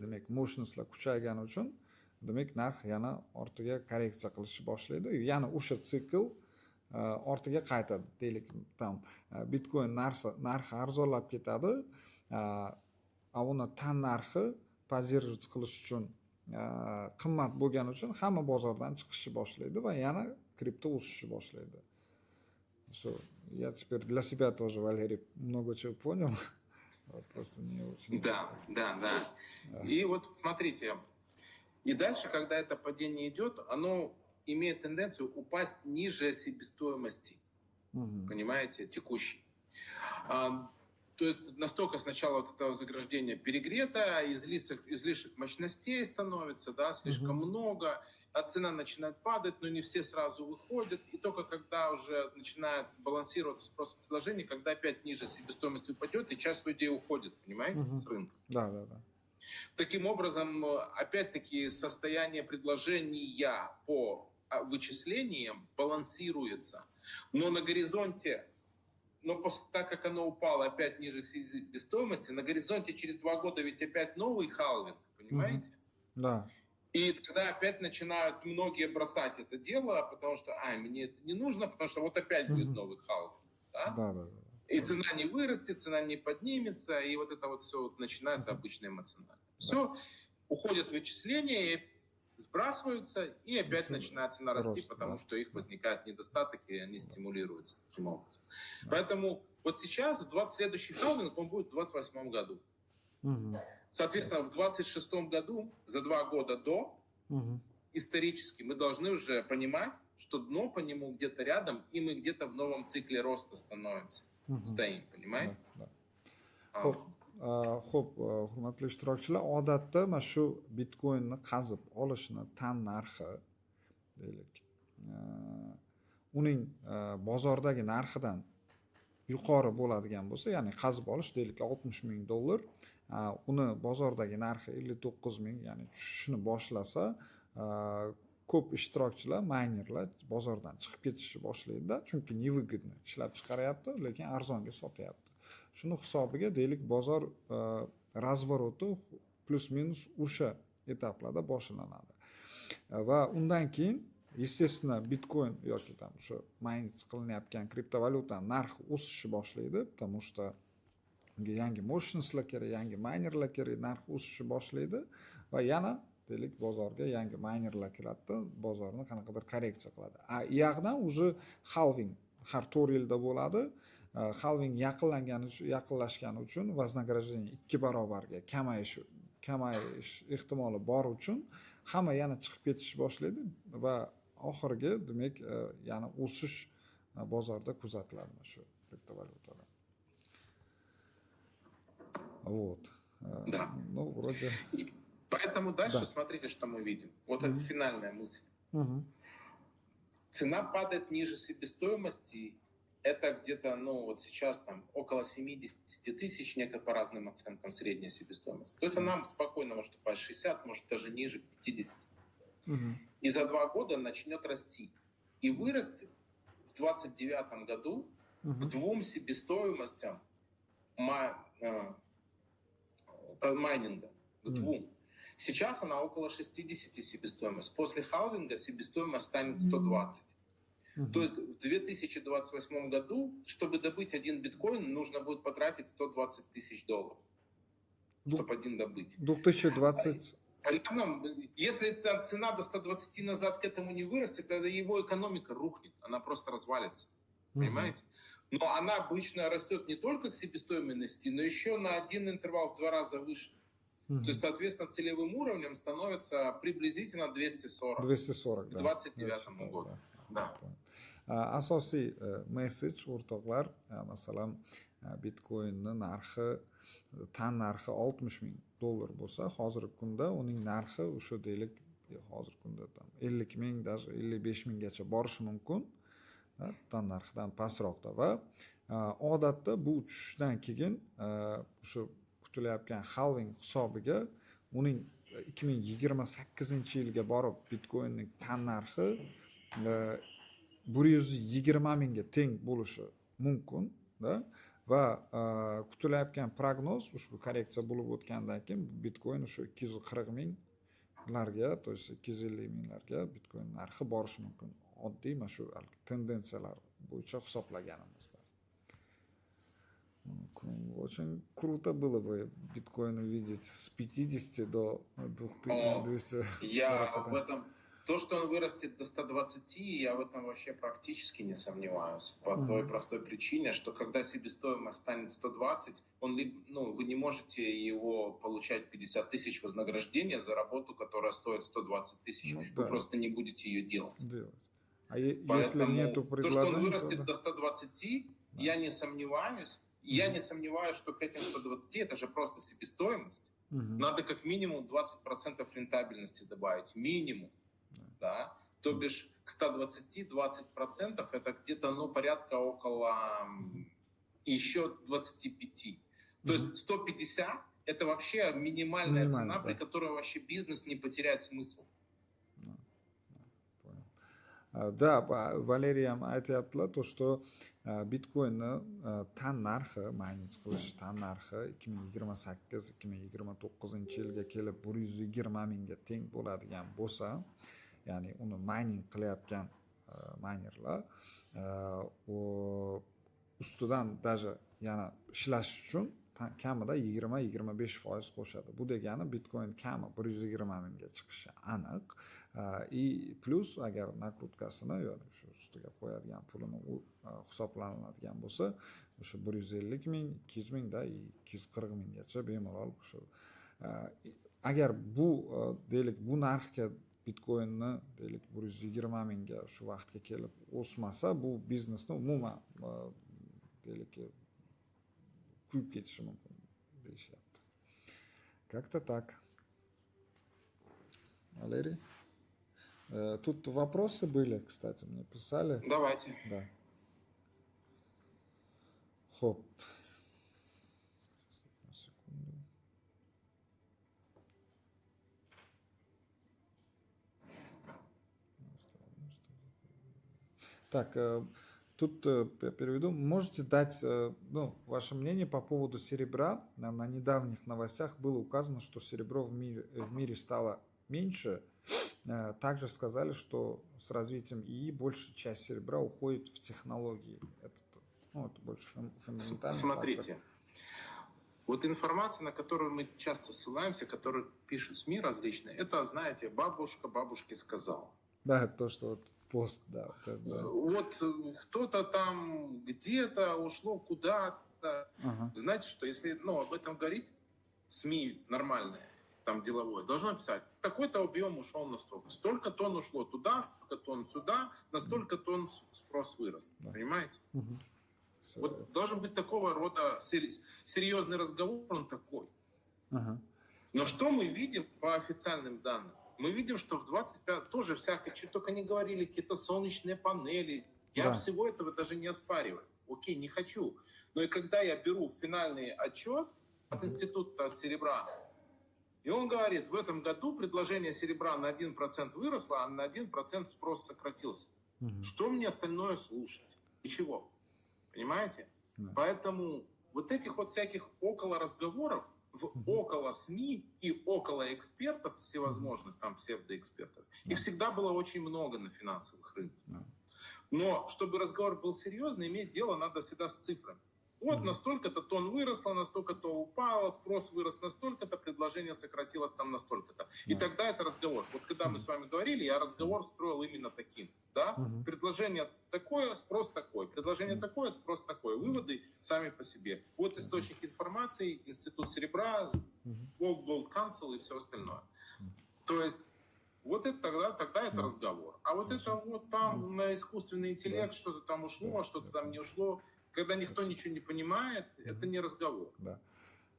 demak mощностьlar kuchaygani uchun demak narx yana ortiga korreksiya qilishni boshlaydi. Yana o'sha sikl ortiga qaytadi. Deylik, tam bitcoin narxi arzonlab ketadi. Uni tan narxi поддерживать qilish uchun qimmat bo'lgani uchun hamma bozordan chiqishni boshlaydi va yana kripto o'sishni boshlaydi. Все, я теперь для себя тоже, Валерий, много чего понял. Просто не очень. Да. И вот смотрите, и дальше, когда это падение идет, оно имеет тенденцию упасть ниже себестоимости, понимаете, текущей. То есть настолько сначала вот это вознаграждение перегрето, излишек мощностей становится, да, слишком много, а цена начинает падать, но не все сразу выходят, и только когда уже начинает балансироваться спрос и предложение, когда опять ниже себестоимость упадет, и часть людей уходит, понимаете, с рынка. Да. Таким образом, опять-таки, состояние предложения по вычислениям балансируется, но на горизонте, так как оно упало опять ниже себестоимости, на горизонте через 2 года ведь опять новый халвинг, понимаете? Да. И тогда опять начинают многие бросать это дело, потому что, мне это не нужно, потому что вот опять будет новый халвинг, да? Да. И цена не вырастет, цена не поднимется, и вот это вот все начинается обычно эмоционально. Все, уходят вычисления, сбрасываются, и опять начинает цена расти, потому что их возникает недостаток, и они стимулируются таким образом. Поэтому вот сейчас, следующий халвинг, он будет в 2028 году. Соответственно, в 2026 году, за 2 года до, исторически, мы должны уже понимать, что дно по нему где-то рядом, и мы где-то в новом цикле роста стоим, понимаете? Да. Xo'p, hurmatli ishtirokchilar, odatda mana shu bitcoinni qazib olishni tan narxi deylik, uning bozordagi narxidan yuqori bo'ladigan bo'lsa, ya'ni qazib olish deylik $60,000, uni bozordagi narxi 59,000, ya'ni tushishni boshlasa, ko'p ishtirokchilar, maynerlar bozordan chiqib ketishni boshlaydi-da, chunki невыгодно ishlab chiqaryapti, lekin arzonga sotyapti. Shuni hisobiga deylik bozor razvoroti plus-minus o'sha etaplarda boshlanadi. Va undan keyin естественно bitcoin yoki tam o'sha mined qilinayotgan kriptovalyuta narxi o'sishni boshlaydi, потому что unga yangi mощностьlar kerak, yangi maynerlar kerak, narx o'sishni boshlaydi va yana deylik bozorga yangi maynerlar kiradi, bozorni qanaqadir korreksiya qiladi. U yoqdan уже halving har 4 yilda bo'ladi. Halving yaqinlashgani uchun вознаграждение 2 barobarga kamayish ehtimoli bor uchun hamma yana chiqib ketishni boshlaydi va oxirgi demak yana o'sish bozorda kuzatiladi shu kriptovalyutada. Вот. Да. Ну, вроде... И поэтому дальше Да. смотрите, что мы видим. Вот это финальная мысль. Мгм. Цена падает ниже себестоимости. Это где-то, ну, вот сейчас там около 70 тысяч, некое по разным оценкам, средняя себестоимость. То есть она спокойно может упасть 60, может даже ниже 50. Мгм. И за 2 года начнет расти. И вырастет в 2029 году к Мгм. 2 себестоимостям майнинга. К 2. Сейчас она около 60 себестоимость. После халвинга себестоимость станет 120. Мгм. То есть в 2028 году, чтобы добыть 1 биткоин, нужно будет потратить 120 тысяч долларов, чтобы 1 добыть. 2020... Понятно? Если цена до 120 назад к этому не вырастет, тогда его экономика рухнет, она просто развалится. Понимаете? Но она обычно растет не только к себестоимости, но еще на 1 интервал в 2 раза выше. То есть, соответственно, целевым уровнем становится приблизительно 240. 240, К да. 29 году. Да. Asosiy message o'rtoqlar, masalan, bitcoinni narxi, tan narxi $60,000 bo'lsa, hozirgi kunda uning narxi o'sha deylik, hozirgi kunda 50,000, даже 55,000gacha borishi mumkin. Tan narxidan pastroqda va odatda bu tushishdan keyin o'sha kutilayotgan halving hisobiga uning 2028-yilga borib bitcoinning tan narxi 120 mingga teng bo'lishi mumkin va kutilayotgan prognoz ushbu korreksiya bo'lib o'tgandan keyin bitcoin o'sha 240 minglarga, to есть 250 minglarga bitcoin narxi borishi mumkin. Oddiy mana shu tendensiyalar bo'yicha hisoblaganimizda. Очень круто было бы биткоин увидеть с 50 до 200. Я в этом... То, что он вырастет до 120, я в этом вообще практически не сомневаюсь. По той простой причине, что когда себестоимость станет 120, вы не можете его получать 50 тысяч вознаграждения за работу, которая стоит 120 тысяч. Вы просто не будете ее делать. А если нету предложения, то, что он вырастет до 120, я не сомневаюсь. Я не сомневаюсь, что к этим 120, это же просто себестоимость. Надо как минимум 20% рентабельности добавить. Минимум. Да? То бишь к 120 20% это где-то порядка около еще 25. То есть 150 это вообще минимальная цена, при которой вообще бизнес не потеряет смысл. Да, Valeriy ham aytyaptilar, то что bitcoinni tan narxi, mayning qilish tan narxi 2028-2029-yilga kelib 120 mingga teng bo'ladigan bo'lsa, ya'ni uni mayning qilayotgan maynerlar ustidan даже yana ishlash uchun kamida 20-25% qo'shadi. Bu degani bitcoin kami 120 mingga chiqishi aniq. И plus agar nakrutkasini yoki shu ustiga qo'yadigan pulini hisoblanadigan bo'lsa, o'sha 150 ming, 200 ming, 240 minggacha bemalol o'sha. Agar bu deylik bu narxga bitcoinni deylik 120 mingga shu vaqtga kelib o'smasa, bu biznesni umuman deylik kuyib ketishi mumkin deyishyapti. Как-то так. Валерий? Тут вопросы были, кстати, мне писали. Давайте. Да. Хоп. Секунду. Так, тут я переведу. Можете дать ваше мнение по поводу серебра? На недавних новостях было указано, что серебро в мире стало меньше. Также сказали, что с развитием ИИ большая часть серебра уходит в технологии. Это больше фундаментально. Смотрите, вот информация, на которую мы часто ссылаемся, которую пишут СМИ различные, это, знаете, бабушке сказал. Да, то, что вот пост, да. Вот кто-то там где-то ушло куда-то. Знаете что, если об этом говорить, СМИ нормальные, там деловое, должно писать, такой-то объем ушел на столько тонн ушло туда, столько тонн сюда, на столько тонн спрос вырос. Да. Понимаете? Вот должен быть такого рода серьезный разговор, он такой. Но что мы видим по официальным данным? Мы видим, что в 25 тоже всякое, что только не говорили, какие-то солнечные панели. Я всего этого даже не оспариваю. Окей, не хочу. Но и когда я беру финальный отчет от Института серебра, и он говорит, в этом году предложение серебра на 1% выросло, а на 1% спрос сократился. Что мне остальное слушать? И чего? Понимаете? Поэтому вот этих вот всяких около разговоров, около СМИ и около экспертов всевозможных, там псевдоэкспертов, их всегда было очень много на финансовых рынках. Но чтобы разговор был серьезный, иметь дело надо всегда с цифрами. Вот настолько-то тонн выросло, настолько-то упало, спрос вырос настолько-то, предложение сократилось там настолько-то. И тогда это разговор. Вот когда мы с вами говорили, я разговор строил именно таким. Да? Предложение такое, спрос такой. Предложение такое, спрос такой. Выводы сами по себе. Вот источник информации, Институт серебра, World Gold Council и все остальное. То есть вот это тогда это разговор. А вот это вот там на искусственный интеллект что-то там ушло, что-то там не ушло. Когда никто ничего не понимает, это не разговор. Да.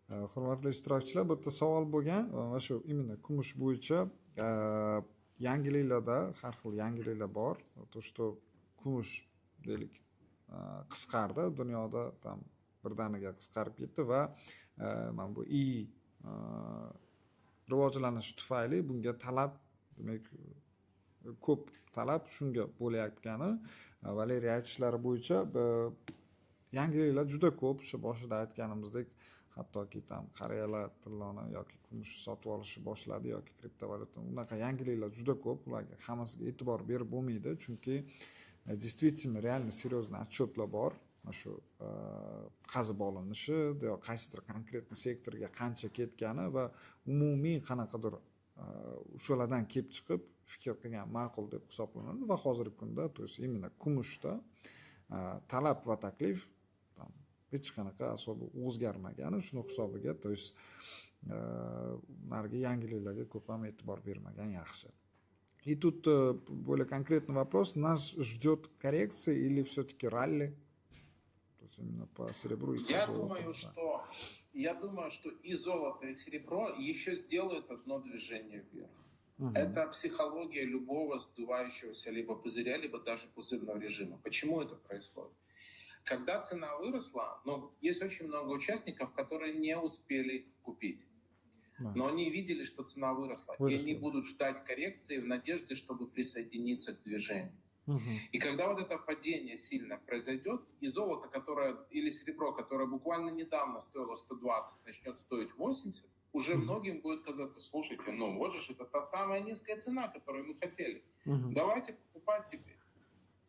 Hurmatli ishtirokchilar, bu yerda savol bo'lgan, mana shu именно kumush bo'yicha yangiliklarda har xil yangiliklar bor. То, что kumush deylik qisqardi, dunyoda tam birdaniga qisqarib ketdi va mana bu rivojlanishi tufayli bunga talab, demak, ko'p talab shunga bo'layotgani, Valeriy aytishlari bo'yicha yangiliklar juda ko'p. Shu boshida aytganimizdek, hattoki tam qariyalar tilloni yoki kumush sotib olishni boshladi yoki kriptovalyuta. Unaqa yangiliklar juda ko'p. Ularga hammasiga e'tibor berib bo'lmaydi, chunki действительно реально серьезный отчетlar bor. Mana shu qazib olinishi, qaysidir konkretniy sektorga qancha ketgani va umumiy qanaqadir o'shalardan kelib chiqib fikr qilgan ma'qul deb hisoblanadi va hozirgi kunda, to есть именно kumushda talab va taklif hech qanaqa asobi o'zgarmagani, shuni hisobiga, to есть narigi yangiliklarga ko'p ham e'tibor bermagan yaxshi. И тут более конкретный вопрос. Нас ждет коррекция или все-таки ралли? То есть именно по серебру и по золоту. Я думаю, что и золото, и серебро еще сделают одно движение вверх. Это психология любого сдувающегося либо пузыря, либо даже пузырного режима. Почему это происходит? Когда цена выросла, но есть очень много участников, которые не успели купить. Но они видели, что цена выросла. И они будут ждать коррекции в надежде, чтобы присоединиться к движению. И когда вот это падение сильно произойдет, и золото, которое, или серебро, которое буквально недавно стоило 120, начнет стоить 80, уже многим будет казаться, слушайте, ну вот же это та самая низкая цена, которую мы хотели. Давайте покупать теперь.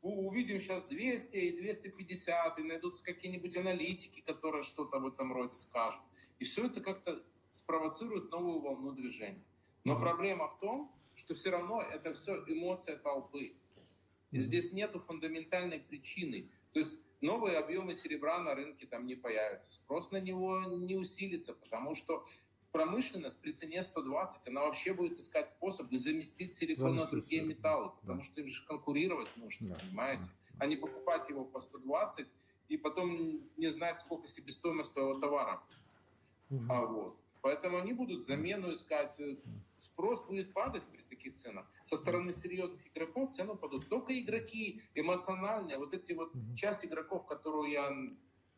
Увидим сейчас 200 и 250, и найдутся какие-нибудь аналитики, которые что-то в этом роде скажут. И все это как-то спровоцирует новую волну движения. Но проблема в том, что все равно это все эмоция толпы. И здесь нету фундаментальной причины. То есть новые объемы серебра на рынке там не появятся. Спрос на него не усилится, потому что промышленность при цене 120, она вообще будет искать способы заместить серебро на другие металлы, потому что им же конкурировать нужно, понимаете? А не покупать его по 120 и потом не знать, сколько себестоимость твоего товара. Вот. Поэтому они будут замену искать. Спрос будет падать при таких ценах. Со стороны серьезных игроков цены падут. Только игроки эмоциональные, вот эти вот часть игроков, которую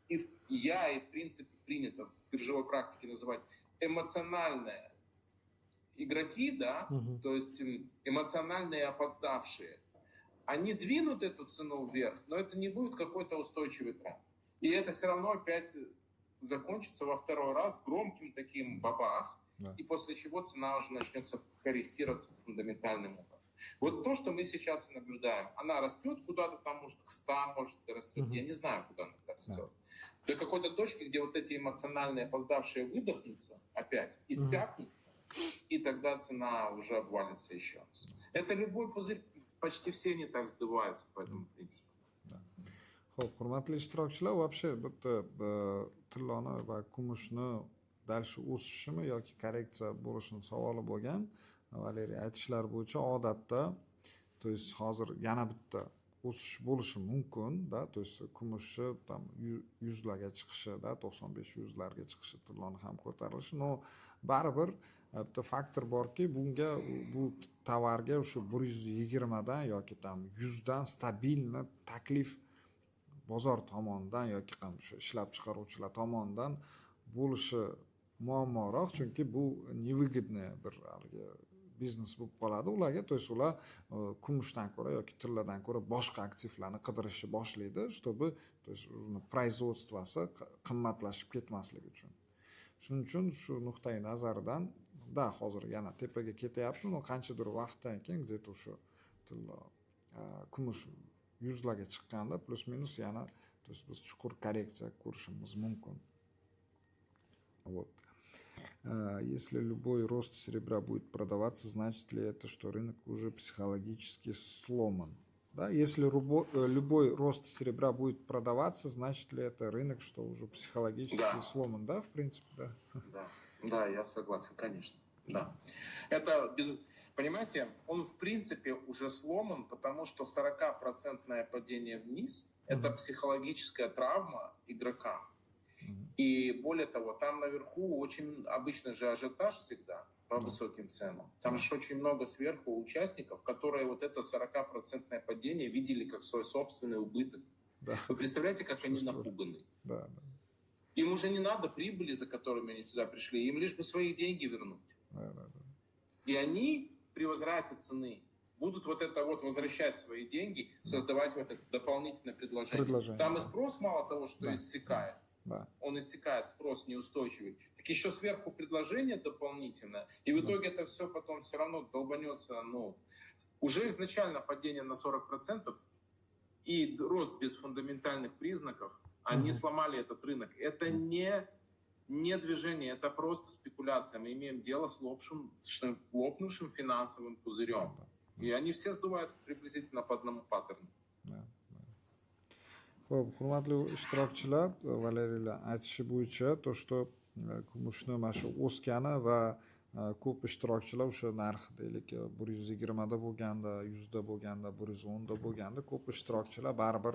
и в принципе принято в биржевой практике называть эмоциональные игроки, да, то есть эмоциональные опоздавшие, они двинут эту цену вверх, но это не будет какой-то устойчивый тренд. И это все равно опять закончится во второй раз громким таким бабах, и после чего цена уже начнется корректироваться по фундаментальным уровням. Вот то, что мы сейчас наблюдаем, она растет куда-то там, может, к 100, может, растет, я не знаю, куда она растет. До какой-то точки, где вот эти эмоциональные опоздавшие выдохнутся опять, иссякнут, и тогда цена уже обвалится еще раз. Это любой пузырь, почти все не так сдуваются по этому принципу. Xo'p, hurmatli ishtirokchilar, вообще bitta tilloni va kumushni dальше o'sishimi yoki korreksiya bo'lishini savoli bo'lgan. Valeriy aytishlari bo'yicha odatda, to есть hozir yana bitta o'sish bo'lishi mumkin, da, то есть kumushni там 100larga chiqishi, da, 95-100larga chiqishi, tilloni ham ko'tarilishi, но baribir bitta faktor borki, bunga bu tovarga o'sha 120 dan yoki tam 100 dan stabilni taklif bozor tomonidan yoki ham shu ishlab chiqaruvchilar tomonidan bo'lishi muammoroq, chunki bu невыгодный bir biznes bo'lib qoladi ularga. То есть ular kumushdan ko'ra yoki tilladan ko'ra boshqa aktivlarni qidirishni boshlaydi, чтобы то есть производствоsi qimmatlashib ketmasligi uchun. Shuning uchun shu nuqtai nazardan da hozir yana tepaga ketyapti, но qanchadir vaqtdan keyin где-то o'sha tilla kumush 100larga chiqqanda plus minus yana то есть biz chuqur korreksiya ko'rishimiz mumkin. Вот. Если любой рост серебра будет продаваться, значит ли это, что рынок уже психологически сломан? Да? Если любой рост серебра будет продаваться, значит ли это рынок, что уже психологически сломан? Да, в принципе, да. Да, я согласен, конечно. Да. Это, понимаете, он в принципе уже сломан, потому что 40% падение вниз – это психологическая травма игрока. И более того, там наверху очень обычно же ажиотаж всегда по высоким ценам. Там же очень много сверху участников, которые вот это 40% падение видели как свой собственный убыток. Да. Вы представляете, как они напуганы? Да. Им уже не надо прибыли, за которыми они сюда пришли, им лишь бы свои деньги вернуть. Да. И они при возврате цены будут вот это вот возвращать свои деньги, создавать вот это дополнительное предложение. Там и спрос мало того, что иссякает. Да. Он иссякает, спрос неустойчивый. Так еще сверху предложение дополнительное. И в итоге это все потом все равно долбанется. Уже изначально падение на 40% и рост без фундаментальных признаков, они сломали этот рынок. Это не движение, это просто спекуляция. Мы имеем дело с лопнувшим финансовым пузырем. И они все сдуваются приблизительно по одному паттерну. Xo'p, hurmatli ishtirokchilar, Valeriylar aytishi bo'yicha to, что kumushni mana shu o'sgani va ko'p ishtirokchilar o'sha narx deylik 120 da bo'lganda, 100 da bo'lganda, 110 da bo'lganda ko'p ishtirokchilar baribir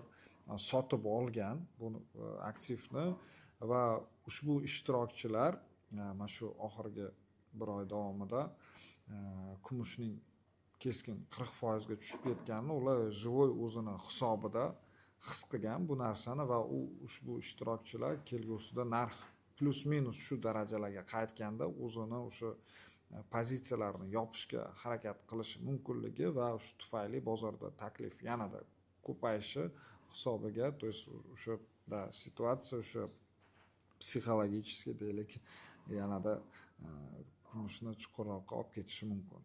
sotib olgan bu aktivni va ushbu ishtirokchilar mana shu oxirgi bir oy davomida kumushning keskin 40% ga tushib ketganini ular живой o'zini hisobida his qilgan bu narsani va ushbu ishtirokchilar kelgusida narx plus minus shu darajalarga qaytganda o'zini o'sha pozitsiyalarini yopishga harakat qilishi mumkinligi va shu tufayli bozorda taklif yanada ko'payishi hisobiga, то есть o'sha situatsiya o'sha psixologически deylik yanada kumushni chuqurroqqa olib ketishi mumkin.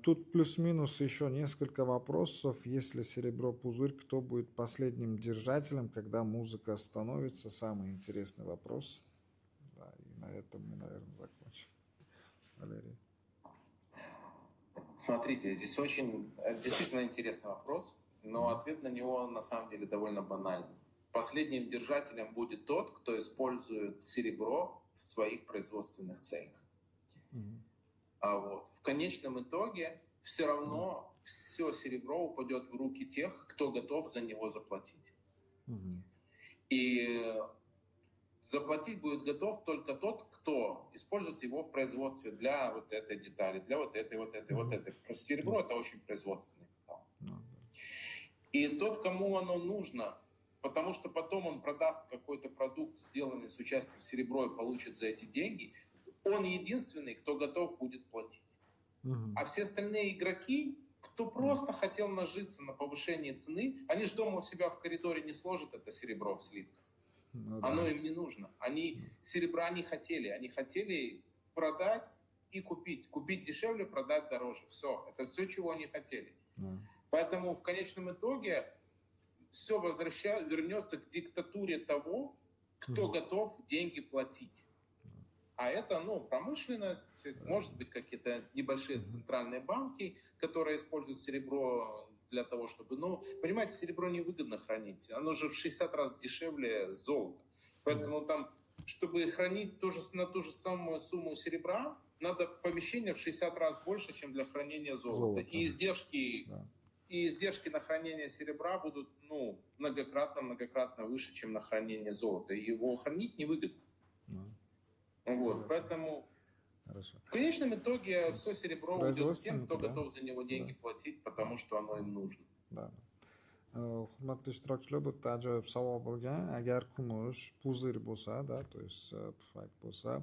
Тут плюс-минус еще несколько вопросов. Если серебро пузырь, кто будет последним держателем, когда музыка остановится? Самый интересный вопрос. Да, и на этом мы, наверное, закончим. Валерий. Смотрите, здесь очень действительно интересный вопрос, но ответ на него на самом деле довольно банальный. Последним держателем будет тот, кто использует серебро в своих производственных целях. А вот в конечном итоге все равно все серебро упадет в руки тех, кто готов за него заплатить. И заплатить будет готов только тот, кто использует его в производстве для вот этой детали, для вот этой. Просто серебро — это очень производственный металл. И тот, кому оно нужно, потому что потом он продаст какой-то продукт, сделанный с участием серебра, и получит за эти деньги, он единственный, кто готов будет платить. А все остальные игроки, кто просто хотел нажиться на повышении цены, они же дома у себя в коридоре не сложат это серебро в слитках. Оно им не нужно. Они серебра не хотели. Они хотели продать и купить. Купить дешевле, продать дороже. Все. Это все, чего они хотели. Поэтому в конечном итоге все вернется к диктатуре того, кто готов деньги платить. А это, промышленность, может быть, какие-то небольшие центральные банки, которые используют серебро для того, чтобы... понимаете, серебро невыгодно хранить. Оно же в 60 раз дешевле золота. Поэтому там, чтобы хранить на ту же самую сумму серебра, надо помещение в 60 раз больше, чем для хранения золота. И издержки и издержки на хранение серебра будут, ну, многократно выше, чем на хранение золота. И его хранить невыгодно. Вот, поэтому Хорошо. в конечном итоге все серебро уйдет тем, кто Да. готов за него деньги платить, потому что оно им нужно. Да. Hurmatli ishtirokchilar, bu yerda ajoyib savol bo'lgan. Agar kumush puzir bo'lsa, da, to есть pufak bo'lsa,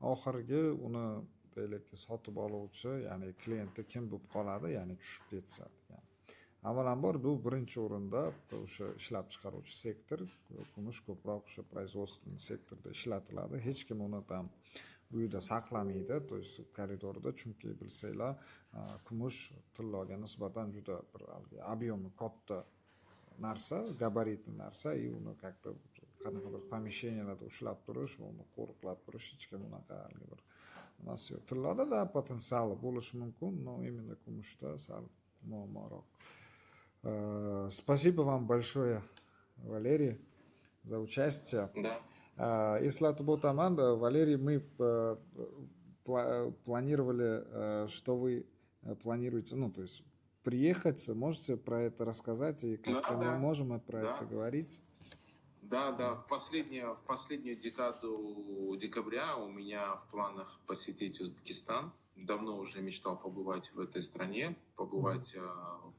oxirgi uni deylikki sotib oluvchi, ya'ni klienti kim bo'lib qoladi, ya'ni tushib ketsa degan. Avvalambor bu birinchi o'rinda o'sha ishlab chiqaruvchi sektor, kumush ko'proq o'sha производственный sektorda ishlatiladi. Hech kim uni ham uyida saqlamaydi, to есть koridorda, chunki bilsanglar, kumush tilloga nisbatan juda bir объемi katta narsa, gabaritli narsa, и uni как-то qanaqadir помещенияларда ushlab turish, uni qo'riqlab turish hech kim unaqa bir nimasi yo'q. Tilloda da potensiali bo'lishi mumkin, но именно kumushda sal muammoroq. Спасибо вам большое, Валерий, за участие. Да. Eslatib o'taman, Валерий, мы планировали, что вы планируете, ну, то есть приехать, можете про это рассказать, и как-то мы можем про это говорить? Да, в последнюю декаду декабря у меня в планах посетить Узбекистан. Давно уже мечтал побывать в этой стране, побывать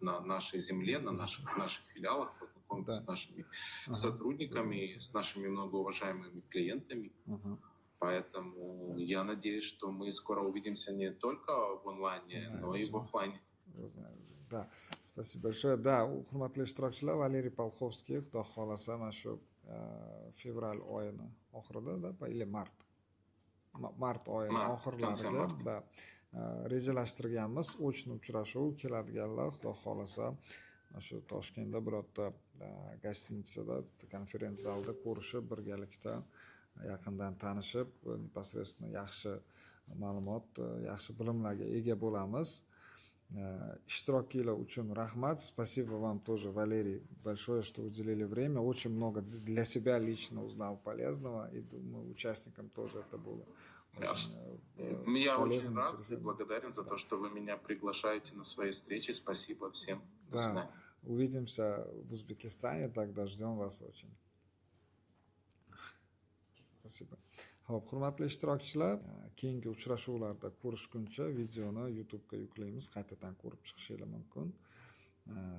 на нашей земле, в наших филиалах, познакомиться с нашими сотрудниками, с нашими многоуважаемыми клиентами. Поэтому я надеюсь, что мы скоро увидимся не только в онлайне, но и в офлайне. Да, спасибо большое. Да, hurmatli ishtirokchilar, Valeriy Polxovskiy, xudo xolasa, mana shu fevral oyini oxirida, или mart oyini oxirlarida, da, rejalashtirganmiz ochni uchrashuv. Keladiganlar, xudo xolasa, mana shu Toshkentda birorta gostinitsada, konferensiya zalida ko'rishib, birgalikda yaqindan tanishib, непосредственно yaxshi ma'lumot, yaxshi bilimlarga ega bo'lamiz. Ishtirokinglar uchun rahmat. Спасибо вам тоже, Валерий, большое, что уделили время. Очень много для себя лично узнал полезного, и думаю, участникам тоже это было очень Я полезно, очень рад и интересно. благодарен за то, что вы меня приглашаете на свои встречи. Спасибо всем. До свидания. Увидимся в Узбекистане, тогда ждем вас очень. Спасибо. Xo'p, hurmatli ishtirokchilar, keyingi uchrashuvlarda ko'rishguncha videoni YouTube'ga yuklaymiz, qaytadan ko'rib chiqishingiz mumkin.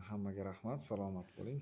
Hammaga rahmat, salomat bo'ling.